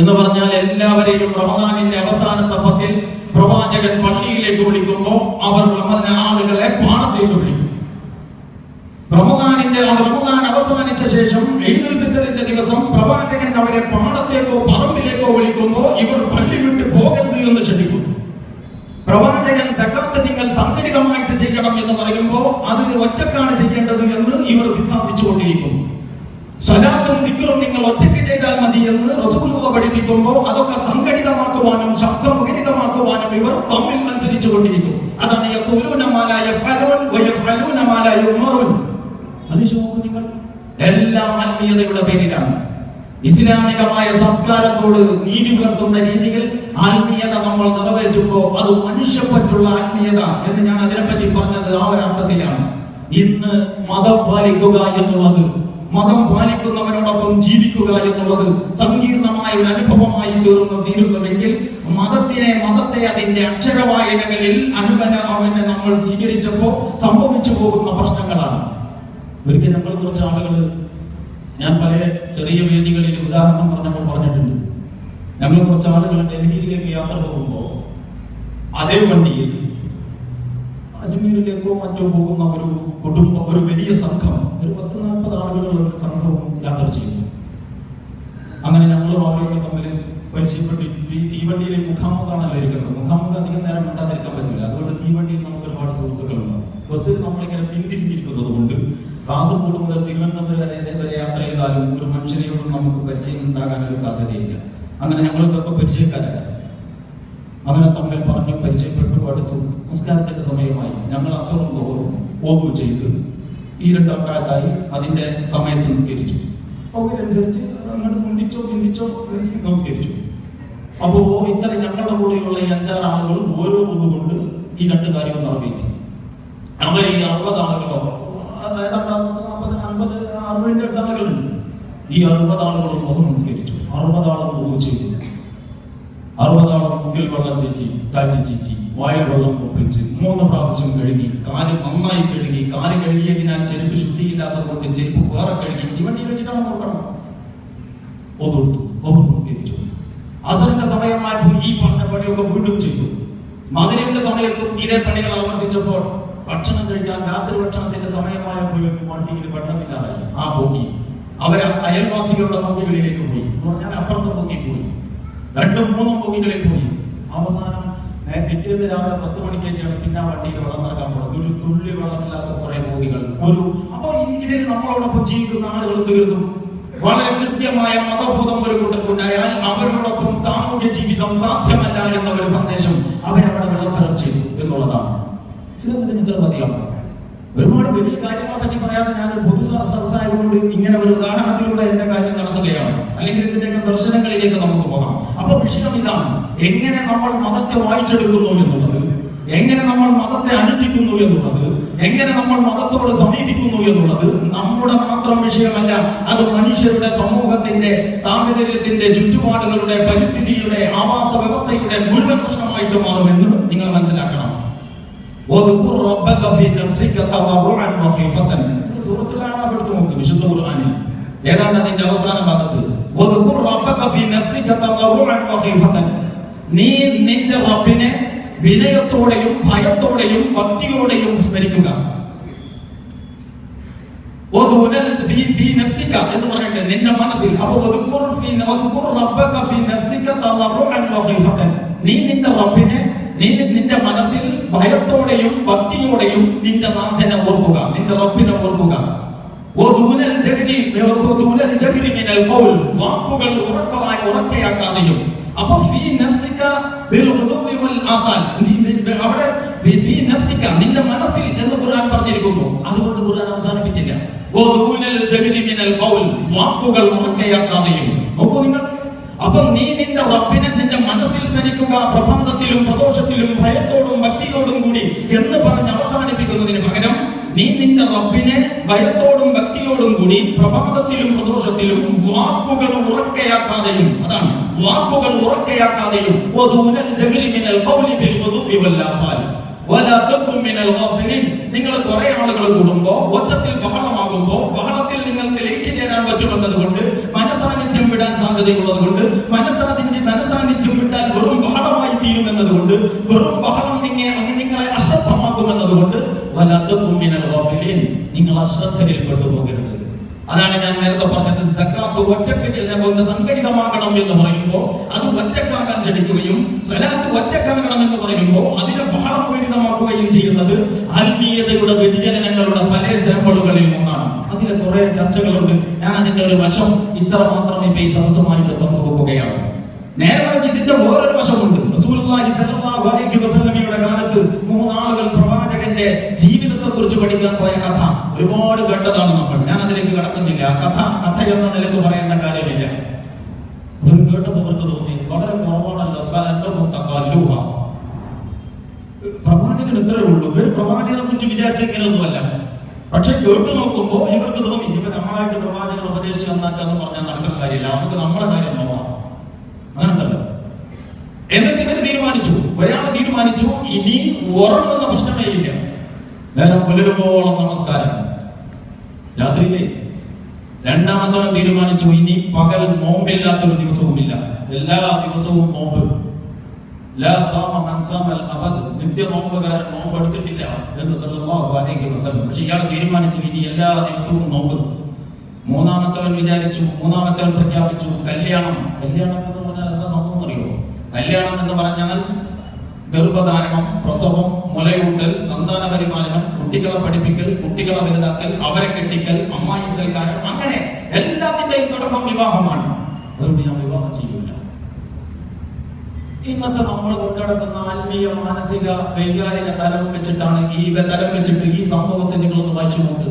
എന്ന് പറഞ്ഞാൽ എല്ലാവരെയും റമദാനിന്റെ അവസാനത്തെ പത്തിൽ പ്രവാചകൻ പള്ളിയിലേക്ക് വിളിക്കുമ്പോൾ അവർ ആളുകളെ പാടത്തേക്ക് വിളിക്കും. റമദാൻ അവസാനിച്ച ശേഷം ഈദുൽ ഫിത്തറിന്റെ ദിവസം പ്രവാചകൻ അവരെ പാടത്തേക്കോ പറമ്പിലേക്കോ വിളിക്കുമ്പോൾ ഇവർ പള്ളി വിട്ട് പോകരുത് എന്ന് ക്ഷണിക്കും. പ്രവാചകൻ സക്കാത്ത് നിങ്ങൾ സംഘടിതമായിട്ട് ചെയ്യണം എന്ന് പറയുമ്പോൾ അത് ഒറ്റക്കാണ് ചെയ്യേണ്ടത് എന്ന് ഇവർ സിദ്ധാന്തിച്ചുകൊണ്ടിരിക്കും. സലാത്തും ദിക്റും നിങ്ങൾ ഒറ്റയ്ക്ക് ചെയ്താൽ മതി എന്ന് റസൂലുള്ളാഹി പഠിപ്പിക്കുമ്പോൾ അതൊക്കെ സംഘടിതമാക്കുവാനും ശബ്ദമുഖരിതമാക്കുവാനും ഇവർ തമ്മിൽ മത്സരിച്ചു കൊണ്ടിരിക്കും. അതാണ് യഖൂലൂന മാ ലാ യഫ്അലൂൻ വയഫ്അലൂന മാ ലാ യുഅ്മറൂൻ. അതിശോക്ക് നിങ്ങൾ എല്ലാം ആത്മീയതയുടെ പേരിലാണ്. ഇസ്ലാമികമായ സംസ്കാരത്തോട് നീതി പുലർത്തുന്ന രീതിയിൽ ആത്മീയത നമ്മൾ നിറവേറ്റുമ്പോൾ അത് മനുഷ്യപ്പറ്റുള്ള ആത്മീയത എന്ന് ഞാൻ അതിനെപ്പറ്റി പറഞ്ഞത് ആ ഒരർത്ഥത്തിലാണ്. ഇന്ന് മതം പാലിക്കുക എന്നുള്ളത്, മതം പാലിക്കുന്നവരോടൊപ്പം ജീവിക്കുക എന്നുള്ളത് സങ്കീർണമായ ഒരു അനുഭവമായി തീരുന്നുവെങ്കിൽ മതത്തെ അതിന്റെ അക്ഷരവായനകളിൽ അവനെ നമ്മൾ സ്വീകരിച്ചപ്പോൾ സംഭവിച്ചു പോകുന്ന പ്രശ്നങ്ങളാണ്. ഒരിക്കൽ നമ്മൾ കുറച്ച് ആളുകൾ, ഞാൻ പല ചെറിയ വേദികളിൽ ഉദാഹരണം പറഞ്ഞപ്പോൾ പറഞ്ഞിട്ടുണ്ട്, ഞങ്ങൾ കുറച്ച് ആളുകൾ ഡൽഹിയിലേക്ക് യാത്ര പോകുമ്പോൾ അതേ വണ്ടിയിൽ അജ്മീറിലേക്കോ മറ്റോ പോകുന്ന ഒരു കുടുംബം, ഒരു വലിയ സംഘം, ഒരു 10-40 ആളുകളുള്ള ഒരു സംഘവും യാത്ര ചെയ്യുന്നു. അങ്ങനെ ഞങ്ങളും അവരൊക്കെ തമ്മിൽ പരിചയപ്പെട്ട് തീവണ്ടിയിൽ മുഖാമുഖാണല്ലോ ഇരിക്കുന്നത്. മുഖാമുഖം അധികം നേരം ഉണ്ടാതിരിക്കാൻ പറ്റില്ല. അതുകൊണ്ട് തീവണ്ടിയിൽ നമുക്ക് ഒരുപാട് സുഹൃത്തുക്കളുണ്ട്. ബസ്സിൽ നമ്മളിങ്ങനെ പിന്തിരിഞ്ഞിരിക്കുന്നത് കൊണ്ട് കാസർഗോഡ് മുതൽ തിരുവനന്തപുരം വരെ യാത്ര ചെയ്താലും ഒരു മനുഷ്യനെയോടും നമുക്ക് പരിചയം ഉണ്ടാകാനൊരു സാധ്യതയില്ല. അങ്ങനെ ഞങ്ങളിതൊക്കെ പരിചയക്കാരായി. അങ്ങനെ തമ്മിൽ പറഞ്ഞു പരിചയപ്പെട്ടു, അടുത്തു. നമസ്കാരത്തിന്റെ സമയമായി. ഞങ്ങൾ അസറും തോറും ഓതു ചെയ്ത് ഈ 2 റക്അത്തായി അതിന്റെ സമയത്ത് നിസ്കരിച്ചു. സൗകര്യമനുസരിച്ച് അങ്ങോട്ട് മുണ്ടിച്ചോ നമസ്കരിച്ചു. അപ്പോ ഇത്ര ഞങ്ങളുടെ കൂടെയുള്ള ഈ 5-6 ആളുകൾ ഓരോ കൊണ്ട് ഈ 2 കാര്യവും നിറവേറ്റി. അവർ ഈ 60 ആളുകളോ, അതായത് 40-50-60 അടുത്ത ആളുകളുണ്ട്. ഈ 60 ആളുകളും ഓഹ് നമസ്കരിച്ചു. 60 ആളും ഓഹ് ചെയ്തു. 60 ആളും മുക്കിൽ വെള്ളം കാറ്റി ചീറ്റി വായിൽ വെള്ളം ഒപ്പിച്ച് 3 പ്രാവശ്യം കഴുകി, കാല് നന്നായി കഴുകി. കാല് കഴുകിയതിനാൽ ചെരുപ്പ് ശുദ്ധിയില്ലാത്തത് കൊണ്ട് ചെരുപ്പ് വേറെ കഴുകി ഈ വണ്ടിയിൽ വെച്ചിട്ടാണ് നോക്കണം. ഓർത്തു നമസ്കരിച്ചു. അസറിന്റെ സമയമായപ്പോൾ ഈ പറഞ്ഞ പണിയൊക്കെ വീണ്ടും ചെയ്തു. മഗ്‌രിബിന്റെ സമയത്തും ഇതേ പണികൾ ആവർത്തിച്ചപ്പോൾ ഭക്ഷണം കഴിക്കാൻ രാത്രി ഭക്ഷണത്തിന്റെ സമയമായപ്പോഴേക്കും വണ്ടിയിൽ വെള്ളമില്ലാതായി. ആ പോക്കി അവരെ അയൽവാസികളുടെ ബോഗികളിലേക്ക് പോയി എന്ന് പറഞ്ഞാൽ അപ്പുറത്തെ ബോഗി പോയി. 2-3 ബോഗികളിൽ പോയി. അവസാനം പിറ്റേന്ന് രാവിലെ 10 മണിക്കേറ്റാണ് പിന്നെ ആ വണ്ടിയിൽ വെള്ളം നിറക്കാൻ പോകുന്നത്. ഒരു തുള്ളി വെള്ളമില്ലാത്ത കുറെ ബോഗികൾ. അപ്പൊ ഇതിന് നമ്മളോടൊപ്പം ജീവിക്കുന്ന ആളുകൾ തീർന്നു. വളരെ കൃത്യമായ മതബോധം ഒരു കൂട്ടർക്കുണ്ടായാൽ അവരോടൊപ്പം സാമൂഹ്യ ജീവിതം സാധ്യമല്ല എന്നൊരു സന്ദേശം അവരവിടെ വിളംബരം ചെയ്തു എന്നുള്ളതാണ് ഇസ്ലാമിന്റെ ഉത്തരവാദിയാണ്. ഒരുപാട് വലിയ കാര്യങ്ങളെ പറ്റി പറയാതെ ഞാൻ പൊതു സദസ്സായതുകൊണ്ട് ഇങ്ങനെ ഒരു ഉദാഹരണത്തിലൂടെ എന്റെ കാര്യം നടത്തുകയാണ്. അല്ലെങ്കിൽ ഇതിന്റെയൊക്കെ ദർശനങ്ങളിലേക്ക് നമുക്ക് പോകാം. അപ്പൊ വിഷയം ഇതാണ്: എങ്ങനെ നമ്മൾ മതത്തെ വായിച്ചെടുക്കുന്നു എന്നുള്ളത്, എങ്ങനെ നമ്മൾ മതത്തെ അനുഷ്ഠിക്കുന്നു എന്നുള്ളത്, എങ്ങനെ നമ്മൾ മതത്തോട് സമീപിക്കുന്നു എന്നുള്ളത് നമ്മുടെ മാത്രം വിഷയമല്ല. അത് മനുഷ്യരുടെ, സമൂഹത്തിന്റെ, സാഹചര്യത്തിന്റെ, ചുറ്റുപാടുകളുടെ, പരിസ്ഥിതിയുടെ, ആവാസ വ്യവസ്ഥയുടെ മുഴുവൻ പ്രശ്നമായിട്ട് മാറുമെന്ന് നിങ്ങൾ മനസ്സിലാക്കണം. വിശുദ്ധ ഖുർആനിൽ ഏതാണ്ട് അതിന്റെ അവസാന ഭാഗത്ത് നീ നിന്റെ റബ്ബിനെ വിനയത്തോടെയും ഭയത്തോടെയും ഭക്തിയോടെയും സ്മരിക്കുക. എന്ന് പറഞ്ഞിട്ട് നിന്റെ മനസ്സിൽ. നീ നിന്റെ റബ്ബിനെ നിന്റെ മനസ്സിൽ ഭയത്തോടെയും ഭക്തിയോടെയും നിന്റെ നാഥനെ ഓർക്കുക, നിന്റെ റബ്ബിനെ ഓർക്കുക. വാക്കുകൾ ഉറക്കയാക്കാതെയും. അപ്പൊ അവിടെ നിന്റെ മനസ്സിൽ എന്ന് ഖുർആൻ പറഞ്ഞിരിക്കുന്നു. അതുകൊണ്ട് ഖുർആൻ അവസാനിപ്പിച്ചില്ല. വാക്കുകൾ ഉറക്കയാക്കാതെയും. നോക്കൂ നിങ്ങൾ. അപ്പൊ നീ നിന്റെ റബ്ബിനെ നിന്റെ മനസ്സിൽ സ്മരിക്കുക, പ്രഭാതത്തിലും പ്രദോഷത്തിലും ഭയത്തോടും ഭക്തിയോടും കൂടി എന്ന് പറഞ്ഞ് അവസാനിപ്പിക്കുന്നതിന് പകരം നീ നിന്റെ റബ്ബിനെ ഭയത്തോടും ഭക്തിയോടും കൂടി പ്രഭാതത്തിലും പ്രദോഷത്തിലും വാക്കുകൾ ഉറക്കയാക്കാതെയും, അതാണ് വാക്കുകൾ ഉറക്കയാക്കാതെയും. നിങ്ങൾ കുറെ ആളുകൾ കൂടുമ്പോ, ഒച്ചത്തിൽ ബഹളമാകുമ്പോ, ബഹളത്തിൽ നിങ്ങൾക്ക് ലയിച്ചു ചേരാൻ പറ്റുമെന്നത് കൊണ്ട്, മനസാന്നിധ്യം വിടാൻ സാധ്യതയുള്ളത് കൊണ്ട്, മനസാന്നിധ്യം വിട്ടാൽ വെറും ബഹളമായി തീരുമെന്നത് കൊണ്ട്, വെറും ബഹളം നിങ്ങളെ അശ്രദ്ധമാക്കുമെന്നത് കൊണ്ട് നിങ്ങൾ അശ്രദ്ധയിൽ പെട്ടുപോകരുത്. അതാണ് ഞാൻ നേരത്തെ പറഞ്ഞത്. സക്കാത്ത് ഒറ്റക്ക് സംഘടിതമാകണം എന്ന് പറയുമ്പോൾ അത് ഒറ്റക്കാകാൻ ക്ഷണിക്കുകയും, സലാത്ത് ഒറ്റക്കാകണം എന്ന് പറയുമ്പോൾ അതിനെ ബഹളമുഖരിതമാക്കുകയും ചെയ്യുന്നത് ആത്മീയതയുടെ വ്യതിചലനങ്ങളുടെ പല സാമ്പിളുകളിൽ ഒന്നാണ്. അതിലെ കുറെ ചർച്ചകളുണ്ട്. ഞാൻ അതിന്റെ ഒരു വശം ഇത്ര മാത്രം ഇപ്പൊ ഈ സദസ്സുമായിട്ട് പങ്കുവെക്കുകയാണ്. നേരെ മറിച്ച് ഇതിന്റെ വേറൊരു വശമുണ്ട്. റസൂലുള്ളാഹി സ്വല്ലല്ലാഹു അലൈഹി വസല്ലമയുടെ കാലത്ത് 3 ആളുകൾ പ്രവാചകന്റെ ജീവിതത്തെ കുറിച്ച് പഠിക്കാൻ പോയ കഥ ഒരുപാട് കേട്ടതാണ് നമ്മൾ. ഞാൻ അതിലേക്ക് കടക്കുന്നില്ല. കഥ എന്ന നിലക്ക് പറയേണ്ട കാര്യമില്ല. അത് കേട്ടപ്പോൾ അവർക്ക് തോന്നി വളരെ കുറവാണല്ലോ. പ്രവാചകൻ ഇത്രയേ ഉള്ളൂ. ഇവർ പ്രവാചകനെ കുറിച്ച് വിചാരിച്ചെങ്കിലൊന്നുമല്ല. പക്ഷെ കേട്ടു നോക്കുമ്പോൾ ഇവർക്ക് തോന്നി ഇപ്പൊ നമ്മളായിട്ട് പ്രവാചകൻ ഉപദേശിച്ച് നന്നാക്കാന്ന് പറഞ്ഞാൽ നടക്കുന്ന കാര്യമില്ല, നമുക്ക് നമ്മുടെ കാര്യം നോക്കാം. അങ്ങനല്ലോ. എന്നിട്ട് ഇവര് തീരുമാനിച്ചു, ഒരാള് തീരുമാനിച്ചു ഇനി ഉറങ്ങുന്ന പ്രശ്നമേ ഇല്ല. നേരം പുലരുമ്പോളം നമസ്കാരം. രാത്രിയിലെ രണ്ടാമത്തവൻ തീരുമാനിച്ചു ഇനി പകൽ നോമ്പില്ലാത്തൊരു ദിവസവുമില്ല. എല്ലാ ദിവസവും നോമ്പ്. ലാ സാമ മൻ സാമൽ അബദ്, നിത്യ നോമ്പുകാരൻ നോമ്പ് എടുത്തിട്ടില്ല എന്ന് സല്ലല്ലാഹു അലൈഹി വസല്ലം. പക്ഷെ ഇയാൾ തീരുമാനിച്ചു ഇനി എല്ലാ ദിവസവും നോമ്പ്. മൂന്നാമത്തവൻ വിചാരിച്ചു, മൂന്നാമത്തവൻ പ്രഖ്യാപിച്ചു കല്യാണം. കല്യാണം എന്ന് പറഞ്ഞാൽ എന്താ സംഭവം അറിയോ? കല്യാണം എന്ന് പറഞ്ഞാൽ ഗർഭധാരണം, പ്രസവം, മുലയൂട്ടൽ, സന്താന പരിപാലനം, കുട്ടികളെ പഠിപ്പിക്കൽ, കുട്ടികളെ വലുതാക്കൽ, അവരെ കെട്ടിക്കൽ, അമ്മായി സൽക്കാരം, അങ്ങനെ എല്ലാത്തിന്റെയും തുടക്കം വിവാഹമാണ്. അതുകൊണ്ട് ഞാൻ വിവാഹം ചെയ്യൂല. ഇന്നത്തെ നമ്മൾ കൊണ്ടുനടക്കുന്ന ആത്മീയ, മാനസിക, വൈകാരിക തലം വെച്ചിട്ടാണ് തലം വെച്ചിട്ട് ഈ സംഭവത്തെ നിങ്ങളൊന്ന് വായിച്ചു നോക്ക്.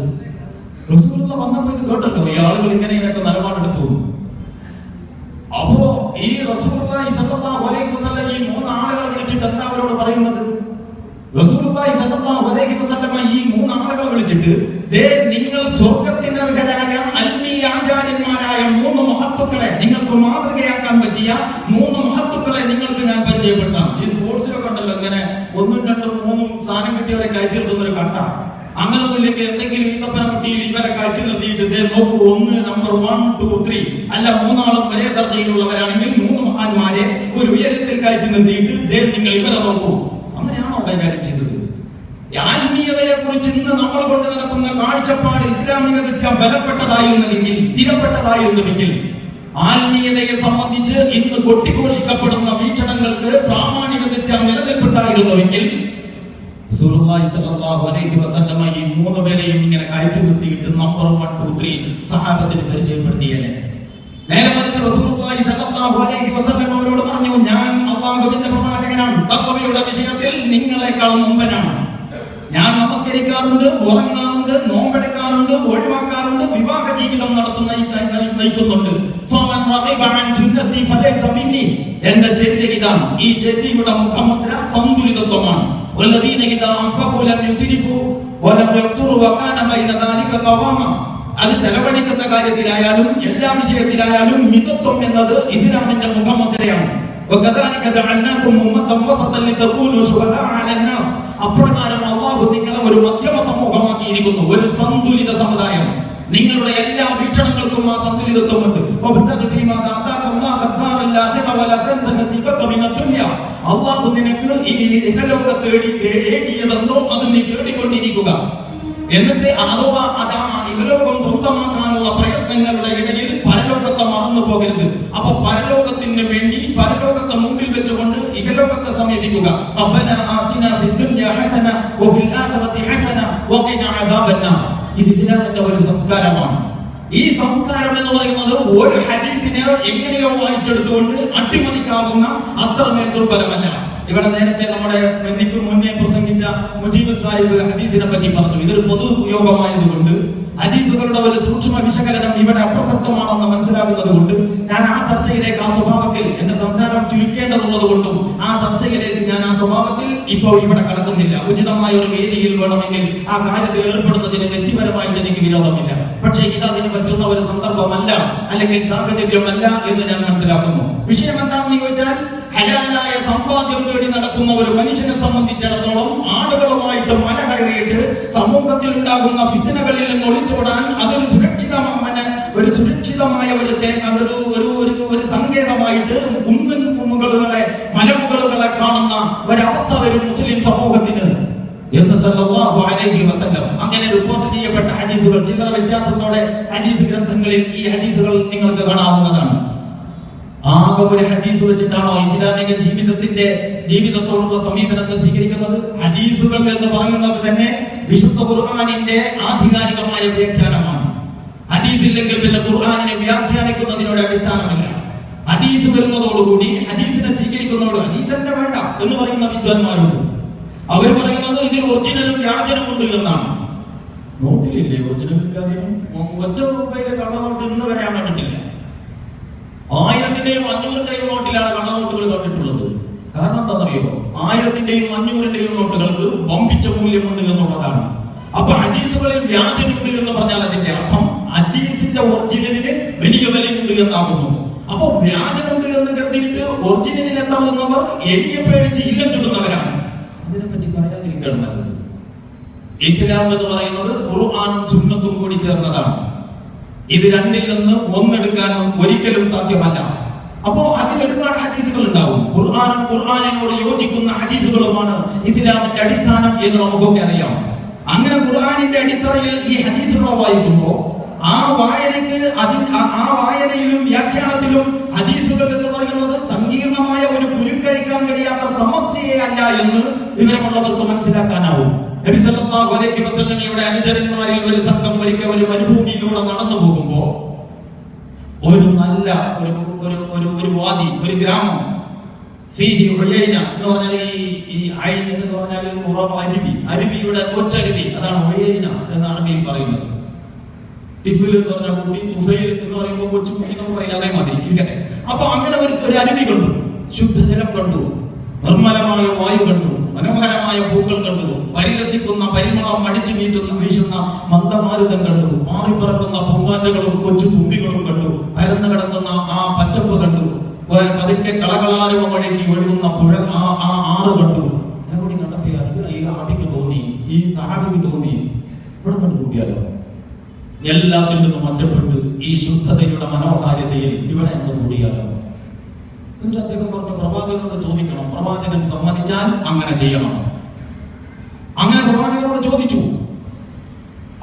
റസൂലുള്ള വന്നപ്പോ ഇത് കേട്ടല്ലോ, ഈ ആളുകൾ ഇങ്ങനെയൊക്കെ നിലപാടെടുത്തു. അപ്പോ ഈ റസൂലുള്ളാഹി സ്വല്ലല്ലാഹു അലൈഹി വസല്ലം ഈ മൂന്ന് ആളുകളെ വിളിച്ചിട്ട് എന്താ അവരോട് പറയുന്നത്? റസൂലുള്ളാഹി സ്വല്ലല്ലാഹു അലൈഹി വസല്ലം ഈ മൂന്ന് ആളുകളെ വിളിച്ചിട്ട് നിങ്ങൾ സ്വർഗ്ഗത്തിന് അർഹരായ ആത്മീയ ആചാര്യന്മാരായ മൂന്ന് മഹത്തുക്കളെ, നിങ്ങൾക്ക് മാതൃകയാക്കാൻ പറ്റിയ മൂന്ന് മഹത്തുക്കളെ നിങ്ങൾക്ക് ഞാൻ പരിചയപ്പെടുത്താം. ഈ സ്പോർട്സിലൊക്കെ ഉണ്ടല്ലോ ഇങ്ങനെ 1ഉം 2ഉം 3ഉം സ്ഥാനം കിട്ടിയവരെ കയറ്റി നിർത്തുന്ന ഒരു കട്ട. അങ്ങനൊന്നുമില്ലെങ്കിൽ എന്തെങ്കിലും ഈത്തപ്പനമുട്ടിയിൽ ഇവരെ കാഴ്ച നിർത്തിയിട്ട് നോക്കൂ, 1 നമ്പർ 1, 2, 3 അല്ല, മൂന്നാളും ഒരേ ദർജയിലുള്ളവരാണെങ്കിൽ മൂന്ന് മഹാന്മാരെ ഒരു ഉയരത്തിൽ കാഴ്ച നിർത്തിയിട്ട് നിങ്ങൾ ഇവരെ നോക്കൂ. അങ്ങനെയാണോ കൈകാര്യം ചെയ്തത്? ആത്മീയതയെ കുറിച്ച് ഇന്ന് നമ്മൾ കൊണ്ട് നടക്കുന്ന കാഴ്ചപ്പാട് ഇസ്ലാമിക വിദ്യ ബലപ്പെട്ടതായിരുന്നുവെങ്കിൽ, സ്ഥിരപ്പെട്ടതായിരുന്നുവെങ്കിൽ, ആത്മീയതയെ സംബന്ധിച്ച് ഇന്ന് കൊട്ടിഘോഷിക്കപ്പെടുന്ന വീക്ഷണങ്ങൾക്ക് പ്രാമാണിക വിദ്യ നിലനിൽപ്പുണ്ടായിരുന്നുവെങ്കിൽ റസൂലുള്ളാഹി സ്വല്ലല്ലാഹു അലൈഹി വസല്ലം ഈ മൂന്ന് പേരെയും ഇങ്ങനെ കാഴ്ച നിർത്തിയിട്ട് നമ്പർ 1, 2, 3 സഹാബത്തിന് പരിചയപ്പെടുത്തിയല്ലേ. നേരെ മറിച്ച് റസൂലുള്ളാഹി സ്വല്ലല്ലാഹു അലൈഹി വസല്ലം അവരോട് പറഞ്ഞു, ഞാൻ അല്ലാഹുവിന്റെ പ്രവാചകനാണ്, തഖ്വയുടെ വിഷയത്തിൽ നിങ്ങളെക്കാൾ മുമ്പനാണ്. ഞാൻ നമസ്കരിക്കാറുണ്ട്, ഉറങ്ങാറുണ്ട്, നോമ്പെടുക്കാറുണ്ട്, ഒഴിവാക്കാറുണ്ട്, വിവാഹ ജീവിതം നയിക്കുന്നുണ്ട്. എന്റെ ചര്യ ഇതാണ്. ഈ ചര്യയുടെ മുഖമുദ്ര സന്തുലിതത്വമാണ്. അത് ചെലവഴിക്കുന്ന കാര്യത്തിലായാലും എല്ലാ വിഷയത്തിലായാലും മിതത്വം എന്നത് ഇസ്ലാമിന്റെ മുഖമുദ്രയാണ്. അപ്രകാരം അല്ലാഹു നിങ്ങളെ ഒരു മധ്യമ സമൂഹമാക്കിയിരിക്കുന്നു, ഒരു സന്തുലിത സമുദായം. നിങ്ങളുടെ എല്ലാ വീക്ഷണങ്ങൾക്കും ആ സന്തുലിതത്വമുണ്ട്. അല്ലാഹു നിനക്ക് ഈ ഇഹലോകത്തെ ഏകിയതെന്തോ അത് നീ തേടിക്കൊണ്ടിരിക്കുക. എന്നിട്ട് അഥവാ അതാ ഇഹലോകം സ്വന്തമാക്കാനുള്ള പ്രയത്നങ്ങളുടെ ഇടയിൽ പരലോകത്തെ മറന്നു പോകരുത്. അപ്പൊ പരലോകത്തിന് വേണ്ടി പരലോകത്തെ മുമ്പിൽ വെച്ചുകൊണ്ട് ഇഹലോകത്തെ സമീപിക്കുക. ഇത് ഇസ്ലാമിന്റെ ഒരു സംസ്കാരമാണ്. ഈ സംസ്കാരം എന്ന് പറയുന്നത് ഒരു ഹദീസിനെ എങ്ങനെയോ വായിച്ചെടുത്തുകൊണ്ട് അട്ടിമറിക്കാവുന്ന അത്രമേൽ ദുർബലമല്ല. ഇവിടെ നേരത്തെ നമ്മുടെ മുന്നേ പ്രസംഗിച്ച മുജീബ് സാഹിബ് ഹദീസിനെ പറ്റി പറഞ്ഞു. ഇതൊരു പൊതു യോഗമായതുകൊണ്ട് ഹദീസുകളുടെ ഒരു സൂക്ഷ്മ വിശകലനം ഇവിടെ അപ്രസക്തമാണെന്ന് മനസ്സിലാകുന്നത് കൊണ്ട് ഞാൻ ആ ചർച്ചയിലേക്ക്, ആ സ്വഭാവത്തിൽ എന്റെ സംസാരം ചുരുക്കേണ്ടതുള്ളത് കൊണ്ടും ആ ചർച്ചയിലേക്ക് ഞാൻ ആ സ്വഭാവത്തിൽ ഇപ്പോൾ ഇവിടെ കടക്കുന്നില്ല. ഉചിതമായ ഒരു വേദിയിൽ വേണമെങ്കിൽ ആ കാര്യത്തിൽ ഏർപ്പെടുന്നതിന് വ്യക്തിപരമായിട്ട് എനിക്ക് വിരോധമില്ല. പക്ഷേ ഇത് അതിന് പറ്റുന്ന ഒരു സന്ദർഭമല്ല, അല്ലെങ്കിൽ സാഹചര്യമല്ല എന്ന് ഞാൻ മനസ്സിലാക്കുന്നു. വിഷയം എന്താണെന്ന് ചോദിച്ചാൽ, ഹലാലായ സമ്പാദ്യം തേടി നടക്കുന്ന ഒരു മനുഷ്യനെ സംബന്ധിച്ചിടത്തോളം ആളുകളുമായിട്ട് മല കയറിയിട്ട് സമൂഹത്തിൽ ഉണ്ടാകുന്ന ഫിത്നകളിൽ നിന്ന് ഒളിച്ചോടാൻ അതൊരു സുരക്ഷിതമായ ഒരു സങ്കേതമായിട്ട് കുന്നുമുകളുകളെ, മലമുകളുകളെ കാണുന്ന ഒരവസ്ഥ വരും മുസ്ലിം സമൂഹത്തിന് എന്ന് സല്ലല്ലാഹു അലൈഹി വസല്ലം. അങ്ങനെ റിപ്പോർട്ട് ചെയ്യപ്പെട്ട ഹദീസുകൾ ചില്ലറ വ്യത്യാസത്തോടെ ഹദീസ് ഗ്രന്ഥങ്ങളിൽ ഈ ഹദീസുകൾ നിങ്ങൾക്ക് കാണാവുന്നതാണ്. ആകെ ഒരു ഹദീസ് വെച്ചിട്ടാണോ ഇസ്ലാമിക ജീവിതത്തോടുള്ള സമീപനത്തെ സ്വീകരിക്കുന്നത്? ഹദീസുകൾ എന്ന് പറയുന്നത് തന്നെ വിശുദ്ധ ഖുർആനിന്റെ ആധികാരികമായ വ്യാഖ്യാനമാണ്. ഹദീസ് ഇല്ലെങ്കിൽ പിന്നെ ഖുർആനിനെ വ്യാഖ്യാനിക്കുന്നതിനോട് അടിസ്ഥാനമില്ല. ഹദീസ് വരുന്നതോടുകൂടി ഹദീസിനെ സ്വീകരിക്കുന്നതോട് ഹദീസിന്റെ വേണ്ട എന്ന് പറയുന്ന വിദ്വാൻമാരുണ്ട്. അവർ പറയുന്നത് ഇതിൽ ഒറിജിനലും വ്യാജനും ഉണ്ട് എന്നാണ്. നോട്ടിലില്ലേ ഒറിജിനലും വ്യാജനും? ഒറ്റ രൂപയിലെ കള്ളനോട്ട് ഇന്ന് വരെ കണ്ടിട്ടില്ല. 1000-ന്റെയും 500-ന്റെയും നോട്ടിലാണ് കള്ളനോട്ടുകൾ കണ്ടിട്ടുള്ളത്. കാരണം എന്താണെന്നറിയോ? 1000-ന്റെയും 500-ന്റെയും നോട്ടുകൾക്ക് വമ്പിച്ച മൂല്യമുണ്ട് എന്നുള്ളതാണ്. അപ്പൊ ഹദീസുകളിൽ വ്യാജനുണ്ട് എന്ന് പറഞ്ഞാൽ അതിന്റെ അർത്ഥം ഹദീസിന്റെ ഒറിജിനലിന് വലിയ വിലയുണ്ട് എന്നാകുന്നു. അപ്പൊ വ്യാജനുണ്ട് എന്ന് കരുതിയിട്ട് ഒറിജിനലിൽ എത്താവുന്നവർ എലിയെ പേടിച്ച് ഇല്ലം ചുടുന്നവരാണ്. അതിനെപ്പറ്റി പറയാതിരിക്കണം നല്ലത്. ഇസ്ലാം എന്ന് പറയുന്നത് ഖുർആനും സുന്നത്തും കൂടി ചേർന്നതാണ്. ഇത് രണ്ടിൽ നിന്ന് ഒന്നെടുക്കാൻ ഒരിക്കലും സാധ്യമല്ല. അപ്പോ അതിൽ ഒരുപാട് ഹദീസുകൾ ഉണ്ടാവും. ഖുർആനും ഖുർആനിനോട് യോജിക്കുന്ന ഹദീസുകളുമാണ് ഇസ്ലാമിന്റെ അടിസ്ഥാനം എന്ന് നമുക്കൊക്കെ അറിയാം. അങ്ങനെ ഖുർആനിന്റെ അടിത്തറയിൽ ഈ ഹദീസുകൾ വായിക്കുമ്പോൾ ആ വായനയിലും വ്യാഖ്യാനത്തിലും ഹദീസുകൾ എന്ന് പറയുന്നത് സങ്കീർണമായ ഒരു കുരുക്കഴിക്കാൻ കഴിയാത്ത സമസ്യയെ അല്ല എന്ന് വിവരമുള്ളവർക്ക് മനസ്സിലാക്കാനാവും. നബി സല്ലല്ലാഹു അലൈഹി വസല്ലമയുടെ അനുചരന്മാരിൽ ഒരു സംഘം ഒരിക്കൽ ഒരു മരുഭൂമിയിലൂടെ നടന്നു പോകുമ്പോൾ ഒരു നല്ല ഒരു വാദി, ഒരു ഗ്രാമം, ഫീഹി ഉയൈന എന്ന് പറഞ്ഞാൽ ഈ ഐൻ എന്ന് പറഞ്ഞാൽ അരുവിയുടെ കൊച്ചരുവി, അതാണ് ഉയൈന എന്ന് അറബിയിൽ പറയുന്നത്. തിഫിൽ എന്ന് പറഞ്ഞാൽ കുട്ടി, തുഫൈൽ എന്ന് പറയുമ്പോൾ കൊച്ചു കുട്ടി എന്ന് പറയില്ല, അതേമാതിരി ഇരിക്കട്ടെ. അപ്പൊ അങ്ങനെ ഒരു അരുവി കണ്ടു, ശുദ്ധജലം കണ്ടു, നിർമ്മലമായ വായു കണ്ടു, മനോഹരമായ പൂക്കൾ കണ്ടു, പരിലസിക്കുന്ന പരിമളം അടിച്ചു വീശുന്ന മന്ദമാരുതം കണ്ടു, പാറിപ്പറക്കുന്ന പൂമ്പാറ്റകളും കൊച്ചു തുമ്പികളും കണ്ടു, പരന്നു കിടക്കുന്ന ആ പച്ചപ്പ് കണ്ടു, പതുക്കെ കളകളാരവം വഴിക്ക് ഒഴുകുന്ന പുഴ, ആ ആറ് കണ്ടു. കൂടി കണ്ടപ്പോ ഈ അറബിക്ക് തോന്നി, ഈ സഹാബിക്ക് തോന്നി, ഇവിടെ കണ്ടു കൂട്ടിയാലോ, എല്ലാത്തിൽ നിന്നും ഒറ്റപ്പെട്ട് ഈ ശുദ്ധതയുടെ മനോഹാരിതയിൽ ഇവിടെ എന്ന് കൂടിയാലോ. എന്നിട്ട് അദ്ദേഹം പറഞ്ഞു, പ്രവാചകനോട് ചോദിക്കണം, പ്രവാചകൻ സമ്മതിച്ചാൽ അങ്ങനെ ചെയ്യണം. അങ്ങനെ പ്രവാചകനോട് ചോദിച്ചു.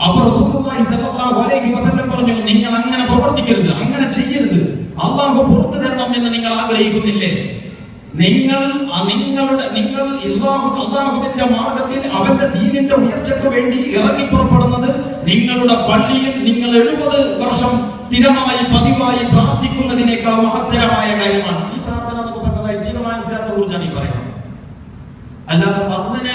അപ്പൊ റസൂലുള്ളാഹി സ്വല്ലല്ലാഹു അലൈഹി വസല്ലം പറഞ്ഞു, നിങ്ങൾ അങ്ങനെ പ്രവർത്തിക്കരുത്, അങ്ങനെ ചെയ്യരുത്. അല്ലാഹു പുറത്തു തരണം എന്ന് നിങ്ങൾ ആഗ്രഹിക്കുന്നില്ലേ? നിങ്ങൾ അല്ലാഹുവിന്റെ മാർഗത്തിൽ അവന്റെ ദീനിന്റെ ഉയർച്ചയ്ക്ക് വേണ്ടി ഇറങ്ങി പുറപ്പെടുന്നത് നിങ്ങളുടെ പള്ളിയിൽ നിങ്ങൾ 70 വർഷം സ്ഥിരമായി പതിവായി പ്രാർത്ഥിക്കുന്നതിനേക്കാൾ മഹത്തരമായ കാര്യമാണ്. ഈ പ്രാർത്ഥന നമുക്ക് പറഞ്ഞത് ഐച്ഛികമായ നിസ്കാരത്തെ കുറിച്ചാണ് ഈ പറയുന്നത്. അല്ലാതെ ഫർദിനെ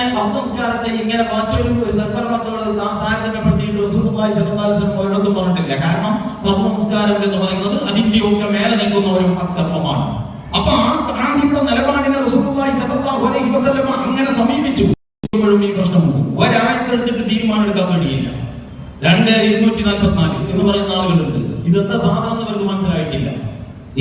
ഇങ്ങനെ മറ്റൊരു സൽക്കർമ്മത്തോട് താരതമ്യപ്പെടുത്തിയിട്ട് റസൂലുള്ളാഹി സ്വല്ലല്ലാഹു അലൈഹി വസല്ലം ഒരിടത്തും പറഞ്ഞിട്ടില്ല. കാരണം ഫർദ് നമസ്കാരം എന്ന് പറയുന്നത് അതിന്റെയൊക്കെ മേലെ നിൽക്കുന്ന ഒരു കർമ്മമാണ്. അപ്പൊ ആ സഹാബിയുടെ നിലപാടിനെ റസൂലുള്ളാഹി സ്വല്ലല്ലാഹു അലൈഹി വസല്ലം അങ്ങനെ സമീപിച്ചു. ഇപ്പോഴും ഈ പ്രശ്നമുണ്ട്. ഒരായത്തെടുത്തിട്ട് തീരുമാനം എടുക്കാൻ വേണ്ടിയില്ല. 2:244 എന്ന് പറയുന്ന ആളുകളുണ്ട്. ഇതെന്താ സാധനം എന്ന് അവർക്ക് മനസ്സിലായിട്ടില്ല.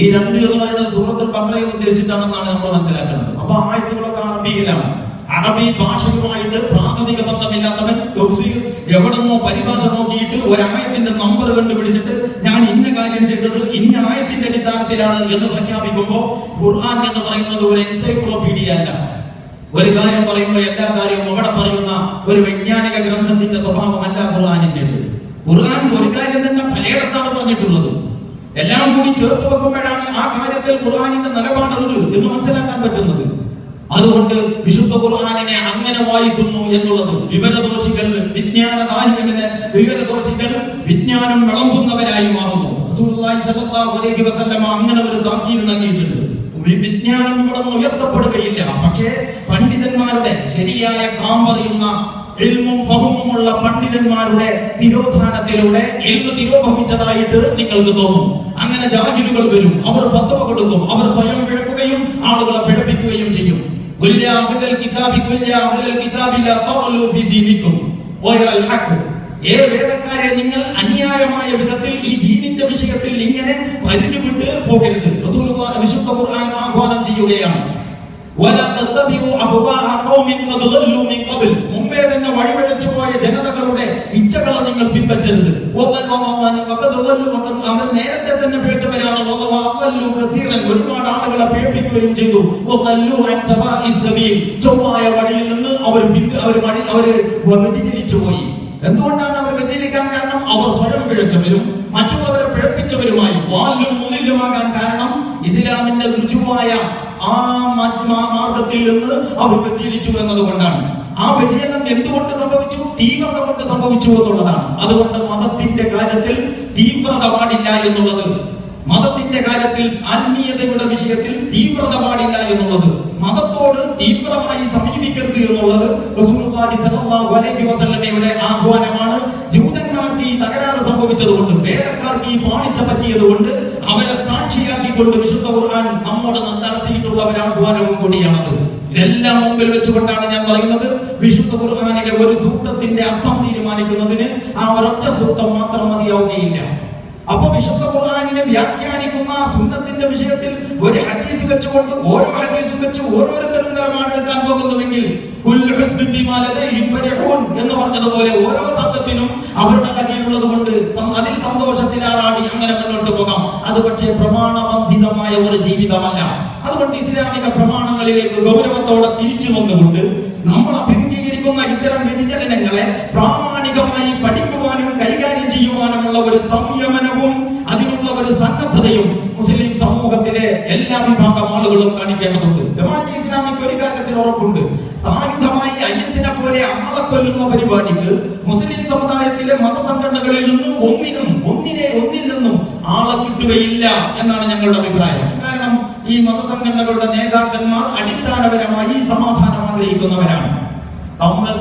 ഈ 2 എന്ന് പറയുന്നത് സൂറത്തുൽ ബഖറയെ ഉദ്ദേശിച്ചിട്ടാണെന്നാണ് നമ്മൾ മനസ്സിലാക്കുന്നത്. അപ്പൊ ആയത്തുകളൊക്കെ അറബിയിലാണ്. അറബി ഭാഷയുമായിട്ട് പ്രാഥമിക ബന്ധമില്ലാത്തവൻ തഫ്സീർ എവിടെന്നോ പരിഭാഷ നോക്കിയിട്ട് ഒരായത്തിന്റെ നമ്പർ കണ്ടുപിടിച്ചിട്ട് ഞാൻ ഇന്ന കാര്യം ചെയ്തത് ഇന്ന ആയത്തിന്റെ അടിസ്ഥാനത്തിലാണ് എന്ന് പ്രഖ്യാപിക്കുമ്പോൾ ഖുർആൻ എന്ന് പറയുന്നത് ഒരു എൻസൈക്ലോപീഡിയ അല്ല. ഒരു കാര്യം പറയുമ്പോൾ എല്ലാ കാര്യവും അവിടെ പറയുന്ന ഒരു വൈജ്ഞാനിക ഗ്രന്ഥത്തിന്റെ സ്വഭാവമല്ല ഖുർആനിന്റേത്. ഖുർആൻ ഒരു കാര്യം തന്നെ പലയിടത്താണ് പറഞ്ഞിട്ടുള്ളത്. എല്ലാം കൂടി ചേർത്ത് വെക്കുമ്പോഴാണ് ആ കാര്യത്തിൽ ഖുർആനിന്റെ നിലപാടുണ്ട് എന്ന് മനസ്സിലാക്കാൻ പറ്റുന്നത്. അതുകൊണ്ട് വിശുദ്ധ ഖുർആനിനെ അങ്ങനെ വായിക്കുന്നു എന്നുള്ളത് വിവരദോഷികൾ വിജ്ഞാനം വിളമ്പുന്നവരായി മാറുന്നു. റസൂലുള്ളാഹി സ്വല്ലല്ലാഹു അലൈഹി വസല്ലം അങ്ങനെ ഒരു താക്കീത് നൽകിയിട്ടുണ്ട്. വിജ്ഞാനം ഇവിടെ ഉയർത്തപ്പെടുകയില്ല. പക്ഷേ പണ്ഡിതന്മാരുടെ ശരിയായ കാമ്പറിയുന്ന ഇൽമും ഫഹ്മുമുള്ള പണ്ഡിതന്മാരുടെ തിരോധാനത്തിലൂടെ ഇൽമു തിരോഭവിച്ചതായിട്ട് നിങ്ങൾക്ക് തോന്നും. അങ്ങനെ ജാഹിലുകൾ വരും, അവർ ഫത്വ കൊടുക്കും, അവർ സ്വയം പിഴക്കുകയും ആളുകളെ പിഴപ്പിക്കുകയും ചെയ്യും. വേദക്കാരെ നിങ്ങൾ അന്യായമായ വിധത്തിൽ ഈ ദീനിന്റെ വിഷയത്തിൽ ഇങ്ങനെ പരിധി വിട്ട് പോകരുത്. റസൂലുള്ളാഹി വിശുദ്ധ ഖുർആൻ ആഹ്വാനം ചെയ്യുകയാണ്. മുമ്പേ തന്നെ വഴിപിഴച്ചു പോയ ജനതകളുടെ ഇച്ഛകളെ നിങ്ങൾ പിൻപറ്റരുത്. അവർ നേരത്തെ തന്നെ പിഴച്ചവരാണ്. ഒരുപാട് ആളുകളെ പിഴപ്പിക്കുകയും ചെയ്തു. ചൊവ്വായ വഴിയിൽ നിന്ന് അവർ വ്യതിചലിച്ചു പോയി. എന്തുകൊണ്ടാണ് അവർ വ്യതിചലിക്കാൻ കാരണം? അവർ സ്വയം പിഴച്ചവരും മറ്റുള്ളവരെ പിഴപ്പിച്ചവരുമായി വാലും മുന്നിലുമാകാൻ കാരണം ഇസ്ലാമിന്റെ രുചിവായ ആ മാർഗത്തിൽ നിന്ന് അവർ വ്യതിചലിച്ചു എന്നതുകൊണ്ടാണ്. ആ വ്യതിചലനം എന്തുകൊണ്ട് സംഭവിച്ചു? തീവ്രത കൊണ്ട് സംഭവിച്ചു എന്നുള്ളതാണ്. അതുകൊണ്ട് മതത്തിന്റെ കാര്യത്തിൽ തീവ്രത പാടില്ല എന്നുള്ളത്, മതത്തിന്റെ കാര്യത്തിൽ ആത്മീയതയുടെ വിഷയത്തിൽ തീവ്രത പാടില്ല എന്നുള്ളത്, മതത്തോട് തീവ്രമായി സമീപിക്കരുത് എന്നുള്ളത് റസൂലുള്ളാഹി സ്വല്ലല്ലാഹു അലൈഹി വസല്ലമയുടെ ആഹ്വാനമാണ്. ജൂതന്മാർക്ക് ഈ തകരാറ് സംഭവിച്ചതുകൊണ്ട്, വേദക്കാർക്ക് ഈ പാളിച്ച പറ്റിയതുകൊണ്ട് അവരെ സാക്ഷിയാക്കിക്കൊണ്ട് വിശുദ്ധ ഖുർആൻ നമ്മോട് നടത്തിയിട്ടുള്ള ഒരു ആഹ്വാനവും കൂടിയാണത്. ഇതെല്ലാം മുമ്പിൽ വെച്ചുകൊണ്ടാണ് ഞാൻ പറയുന്നത്, വിശുദ്ധ ഖുർആനിലെ ഒരു സൂക്തത്തിന്റെ അർത്ഥം തീരുമാനിക്കുന്നതിന് ആ ഒരൊറ്റ സൂക്തം മാത്രം മതിയാവുകയില്ല. അപ്പൊ വിശുദ്ധ ഖുർആനിനെ വ്യാഖ്യാനിക്കുന്ന സുന്നത്തിന്റെ വിഷയത്തിൽ ഒരു ഹദീസ് വെച്ചുകൊണ്ട് ഓരോ ഹദീസും വെച്ച് ഓരോരുത്തരും നിലപാടെടുക്കാൻ പോകുന്നുവെങ്കിൽ എന്ന് പറഞ്ഞതുപോലെ ഓരോ സംഘത്തിനും അവരുടെ കയ്യിലുള്ളത് കൊണ്ട് അതിൽ സന്തോഷത്തിലാറാടി അങ്ങനെ മുന്നോട്ട് പോകാം. അത് പക്ഷേ പ്രമാണബന്ധിതമായ ഒരു ജീവിതമല്ല. അതുകൊണ്ട് ഇസ്ലാമിക പ്രമാണങ്ങളിലേക്ക് ഗൗരവത്തോടെ തിരിച്ചു വന്നുകൊണ്ട് നമ്മൾ അഭിമുഖീകരിക്കുന്ന ഇത്തരം വ്യതിചലനങ്ങളെ പ്രാമാണികമായി പഠിക്കുവാനും കൈകാര്യം ചെയ്യുവാനുമുള്ള ഒരു സംയമനവും അതിനുള്ള ഒരു സന്നദ്ധതയും മുസ്ലിം സമൂഹത്തിലെ എല്ലാ വിഭാഗം ആളുകളും കാണിക്കേണ്ടതുണ്ട്. ജമാഅത്തെ ഇസ്ലാമിക്ക് ഒരു കാര്യത്തിൽ ഉറപ്പുണ്ട്. സായുധമായി ഐഎസിനെ പോലെ ആളെ കൊല്ലുന്ന പരിപാടിക്ക് മുസ്ലിം സമുദായത്തിലെ മതസംഘടനകളിൽ നിന്നും ഒന്നിൽ നിന്നും ആളെ കിട്ടുകയില്ല എന്നാണ് ഞങ്ങളുടെ അഭിപ്രായം. കാരണം ഈ മതസംഘടനകളുടെ നേതാക്കന്മാർ അടിസ്ഥാനപരമായി സമാധാനം ആഗ്രഹിക്കുന്നവരാണ്.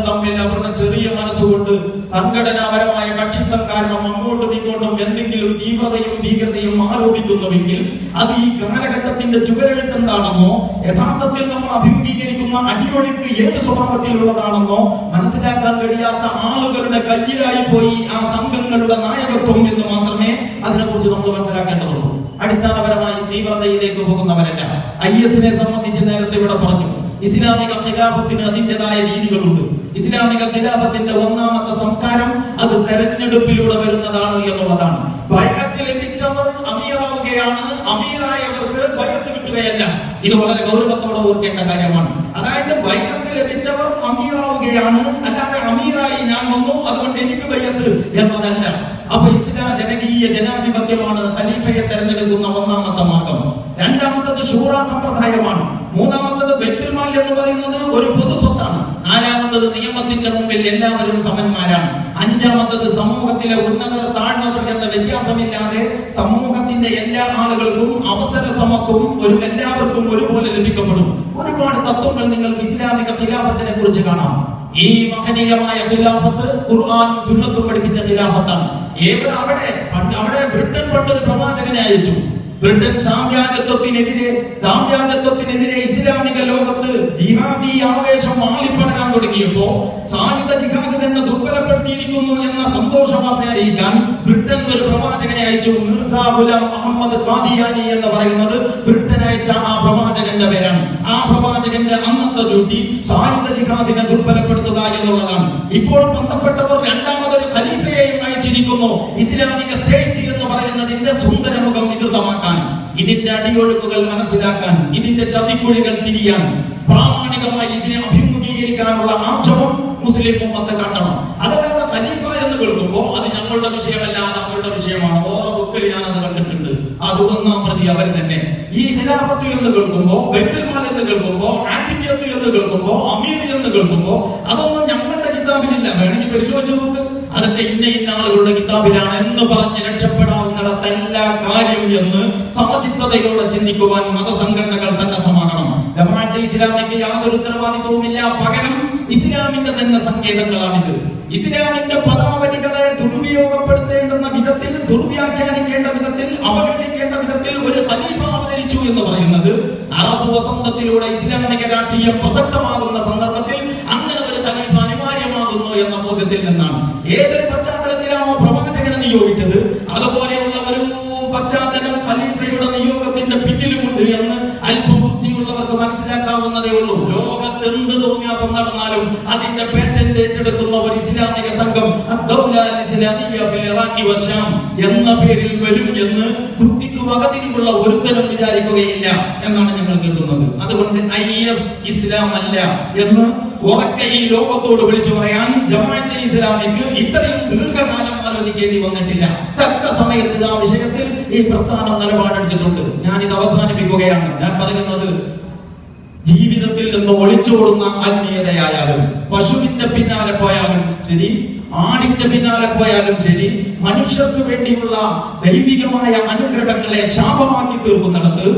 തമ്മിൽ അവരുടെ ചെറിയ മനസ്സുകൊണ്ട് സംഘടനാപരമായ കക്ഷിത്വം കാരണം അങ്ങോട്ടും ഇങ്ങോട്ടും എന്തെങ്കിലും തീവ്രതയും ഭീകരതയും ആരോപിക്കുന്നുവെങ്കിൽ അത് ഈ കാലഘട്ടത്തിന്റെ ചുവരെഴുത്ത് എന്താണെന്നോ യഥാർത്ഥത്തിൽ നമ്മൾ അഭിമുഖീകരിക്കുന്ന അടിയൊഴുക്ക് ഏത് സ്വഭാവത്തിലുള്ളതാണെന്നോ മനസ്സിലാക്കാൻ കഴിയാത്ത ആളുകളുടെ കയ്യിലായി പോയി ആ സംഘങ്ങളുടെ നായകത്വം എന്ന് മാത്രമേ അതിനെക്കുറിച്ച് നമ്മൾ മനസ്സിലാക്കേണ്ടതുള്ളൂ. അടിസ്ഥാനപരമായി തീവ്രതയിലേക്ക് പോകുന്നവരല്ല. ഐഎസിനെ സംബന്ധിച്ച് നേരത്തെ ഇവിടെ പറഞ്ഞു, ഇസ്ലാമിക ഖിലാഫത്തിന് അതിൻ്റെതായ രീതികളുണ്ട്. ഇസ്ലാമിക ഖിലാഫത്തിന്റെ ഒന്നാമത്തെ സംസ്കാരം അത് തെരഞ്ഞെടുപ്പിലൂടെ വരുന്നതാണ് എന്നുള്ളതാണ്. ബൈഅത്ത് ലഭിച്ചവർ അമീറാവുകയാണ്, അമീറായവർക്ക് ബൈഅത്ത് കിട്ടുകയല്ല. ഇത് വളരെ ഗൗരവത്തോടെ ഓർക്കേണ്ട കാര്യമാണ്. അതായത് ബൈഅത്ത് ലഭിച്ചവർ അമീറാവുകയാണ്, അല്ലാതെ അമീറായി ഞാൻ വന്നു അതുകൊണ്ട് എനിക്ക് ബൈഅത്ത് എന്നതല്ല. അപ്പൊ ഇസ്ലാം ജനകീയ ജനാധിപത്യമാണ് ഖലീഫയെ തെരഞ്ഞെടുക്കുന്ന ഒന്നാമത്തെ മാർഗം. രണ്ടാമത്തത് ശൂറ സമ്പ്രദായമാണ്. മൂന്നാമത്തത് ബൈത്തുൽ മാൽ എന്ന് പറയുന്നത് ഒരു പൊതു സ്വത്താണ്. നാലാമത്തത് നിയമത്തിന്റെ മുമ്പിൽ എല്ലാവരും സമന്മാരാണ്. അഞ്ചാമത്തത് സമൂഹത്തിലെ ഉന്നതർ താഴ്ന്നവർ എന്ന വ്യത്യാസമില്ലാതെ സമൂഹത്തിന്റെ എല്ലാ ആളുകൾക്കും അവസര സമത്വം എല്ലാവർക്കും ഒരുപോലെ ലഭിക്കപ്പെടും. ഒരുപാട് തത്വങ്ങൾ നിങ്ങൾക്ക് ഇസ്ലാമിക ഖിലാഫത്തിനെ കുറിച്ച് കാണാം. ഈ മഹനീയമായ ഖിലാഫത്ത് ഖുർആനും സുന്നത്തും പഠിപ്പിച്ച ഖിലാഫത്താണ്. അവിടെ ബ്രിട്ടൻ പണ്ടൊരു പ്രവാചകനെ അയച്ചു. ബ്രിട്ടൻ സാമ്രാജ്യത്വത്തിനെതിരെ ഇസ്ലാമിക ലോകത്ത് ജിഹാദി ആവേശം ആളിപ്പടരാൻ തുടങ്ങിയപ്പോ സായുധ ജിഹാദ് തന്നെ ദുർബലപ്പെടുത്തിയിരിക്കുന്നു എന്ന സന്തോഷ വാർത്ത അറിയിക്കാൻ ബ്രിട്ടൻ ഒരു പ്രവാചകനെ അയച്ചു. മിർസാ ഗുലാം അഹമ്മദ് ഖാദിയാനി എന്ന് പറയുന്നത് ബ്രിട്ടൻ അയച്ച ആ പ്രവാചകന്റെ പേരാണ്. ആ പ്രവാചകന്റെ അന്നത്തെ ഡ്യൂട്ടി സായുധ ജിഹാദിനെ ദുർബലപ്പെടുത്തുക എന്നുള്ളതാണ്. ഇപ്പോൾ ബന്ധപ്പെട്ടവർ രണ്ടാമതൊരു ഖലീഫയെയും അയച്ചിരിക്കുന്നു, ഇസ്ലാമിക സ്റ്റേറ്റ് എന്ന് പറയുന്നതിന്റെ സുന്ദരമുഖം വികൃതമാക്കാൻ, ഇതിന്റെ അടിയൊഴുക്കുകൾ മനസ്സിലാക്കാൻ, ഇതിന്റെ ചതിക്കുഴികൾ തിരിയാൻ, പ്രാമാണികമായി ഇതിനെ അഭിമുഖീകരിക്കാനുള്ള ആർജവം മുസ്ലിം ഉമ്മത്ത് കാട്ടണം. അതല്ലാതെ ഖലീഫ എന്ന് കേൾക്കുമ്പോ അത് ഞങ്ങളുടെ വിഷയമല്ലാതെ അവരുടെ വിഷയമാണ്. ഓരോ ബുക്കിൽ ഞാനത് കണ്ടിട്ടുണ്ട്. അത് ഒന്നാം പ്രതി അവർ തന്നെ. ഈ ഖിലാഫത്ത് എന്ന് കേൾക്കുമ്പോ, ബൈത്തുൽ മാൽ എന്ന് കേൾക്കുമ്പോ, ആക്കിമിയത്ത് എന്ന് കേൾക്കുമ്പോ, അമീർ എന്ന് കേൾക്കുമ്പോ അതൊന്നും ഞങ്ങളുടെ കിതാബിലില്ല. വേണമെങ്കിൽ പരിശോധിച്ചു നോക്ക്. അതൊക്കെ ഇന്ന ആളുകളുടെ കിതാബിലാണ് എന്ന് പറഞ്ഞ് രക്ഷപ്പെടാവുന്നിടത്തല്ല കാര്യം എന്ന് സമചിത്തതയോടെ ചിന്തിക്കുവാൻ മതസംഘടനകൾ സന്നദ്ധമാകണം. ജമാഅത്തെ ഇസ്ലാമിക്ക് യാതൊരു ഉത്തരവാദിത്വവുമില്ല. പകരം ഇസ്ലാമിന്റെ തന്നെ സങ്കേതങ്ങളാണിത്. ഇസ്ലാമിന്റെ പദാവലികളെ ദുരുപയോഗപ്പെടുത്തേണ്ടുന്ന വിധത്തിൽ, ദുർവ്യാഖ്യാനിക്കേണ്ട വിധത്തിൽ, അവഹേളിക്കേണ്ട വിധത്തിൽ ഒരു ഖലീഫ അവതരിച്ചു എന്ന് പറയുന്നത് അറബ് വസന്തത്തിലൂടെ ഇസ്ലാമിക രാഷ്ട്രീയം പ്രസക്തമാകുന്ന സന്ദർഭത്തിൽ അങ്ങനെ ഒരു ഖലീഫ അനിവാര്യമാകുന്നു എന്ന ബോധ്യത്തിൽ നിന്നാണ്. ഏതൊരു പശ്ചാത്തലത്തിലാണോ പ്രവാചകനെ നിയോഗിച്ചത് അതുപോലെയുള്ള ഒരു പശ്ചാത്തലം ഖലീഫയുടെ നിയോഗത്തിന്റെ പിന്നിലുമുണ്ട് എന്ന് അല്പം ബുദ്ധിയുള്ളവർക്ക് മനസ്സിലാക്കാവുന്നതേ ഉള്ളൂ. ലോകത്ത് എന്ത് തോന്നിയാസം നടന്നാലും അതിന്റെ പേറ്റന്റ് ഏറ്റെടുക്കുന്ന ഒരു ഇസ്ലാമിക സംഘം എന്ന പേരിൽ വരും എന്ന് ബുദ്ധിക്ക് വകതിരിവുള്ള ഒരുത്തരും വിചാരിക്കുകയില്ല എന്നാണ് ഞങ്ങൾ കേൾക്കുന്നത്. അതുകൊണ്ട് IS ഇസ്ലാം അല്ല എന്ന് ഉറക്കെ ഈ ലോകത്തോട് വിളിച്ചു പറയാൻ ജമാഅത്തെ ഇസ്ലാമിക്ക് ഇത്രയും ദീർഘകാലം ആലോചിക്കേണ്ടി വന്നിട്ടില്ല. തക്ക സമയത്ത് ആ വിഷയത്തിൽ ഈ പ്രസ്ഥാനം നിലപാടെടുത്തിട്ടുണ്ട്. ഞാൻ ഇത് അവസാനിപ്പിക്കുകയാണ്. ഞാൻ പറയുന്നത്, ജീവിതത്തിൽ നിന്ന് ഒളിച്ചോടുന്ന ആത്മീയതയായാലും, പശുവിന്റെ പിന്നാലെ പോയാലും ശരി, ആടിന്റെ പിന്നാലെ പോയാലും ശരി, മനുഷ്യർക്ക് വേണ്ടിയുള്ള ദൈവികമായ അനുഗ്രഹങ്ങളെ ശാപമാക്കി തീർക്കുന്നിടത്ത്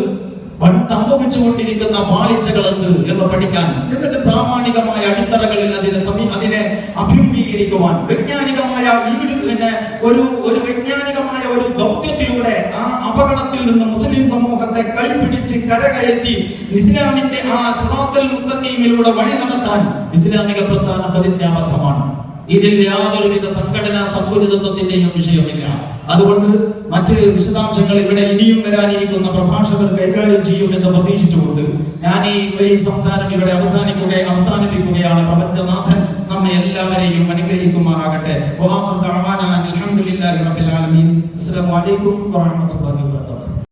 സംഭവിച്ചുകൊണ്ടിരിക്കുന്ന പാളിച്ചകൾ എന്ത് എന്ന് പഠിക്കാൻ, എന്നിട്ട് പ്രാമാണികമായ അടിത്തറകളിൽ അതിനെ അഭിമുഖീകരിക്കുവാൻ വൈജ്ഞാനികമായ ഒരു വൈജ്ഞാനികമായ ഒരു ദൗത്യത്തിലൂടെ ആ അപകടത്തിൽ നിന്ന് മുസ്ലിം സമൂഹത്തെ കൈപിടിച്ച് കരകയറ്റി ഇസ്ലാമിന്റെ ആ സിറാത്തുൽ മുസ്തഖീമിലൂടെ വഴി നടത്താൻ ഇസ്ലാമിക പ്രസ്ഥാനം പ്രതിജ്ഞാബദ്ധമാണ്. ഇതിൽ യാതൊരുവിധ സംഘടനാ സങ്കുചിതത്വത്തിന്റെയും വിഷയമില്ല. അതുകൊണ്ട് മറ്റ് വിശദാംശങ്ങൾ ഇവിടെ ഇനിയും വരാനിരിക്കുന്ന പ്രഭാഷകർ കൈകാര്യം ചെയ്യുമെന്ന് പ്രതീക്ഷിച്ചുകൊണ്ട് ഞാൻ ഈ സംസാരം ഇവിടെ അവസാനിപ്പിക്കുകയാണ്. പ്രപഞ്ചനാഥൻ നമ്മെ എല്ലാവരെയും അനുഗ്രഹിക്കുമാറാകട്ടെ. അസ്സലാമു അലൈക്കും വറഹ്മത്തുള്ളാഹി വബറകാതുഹു.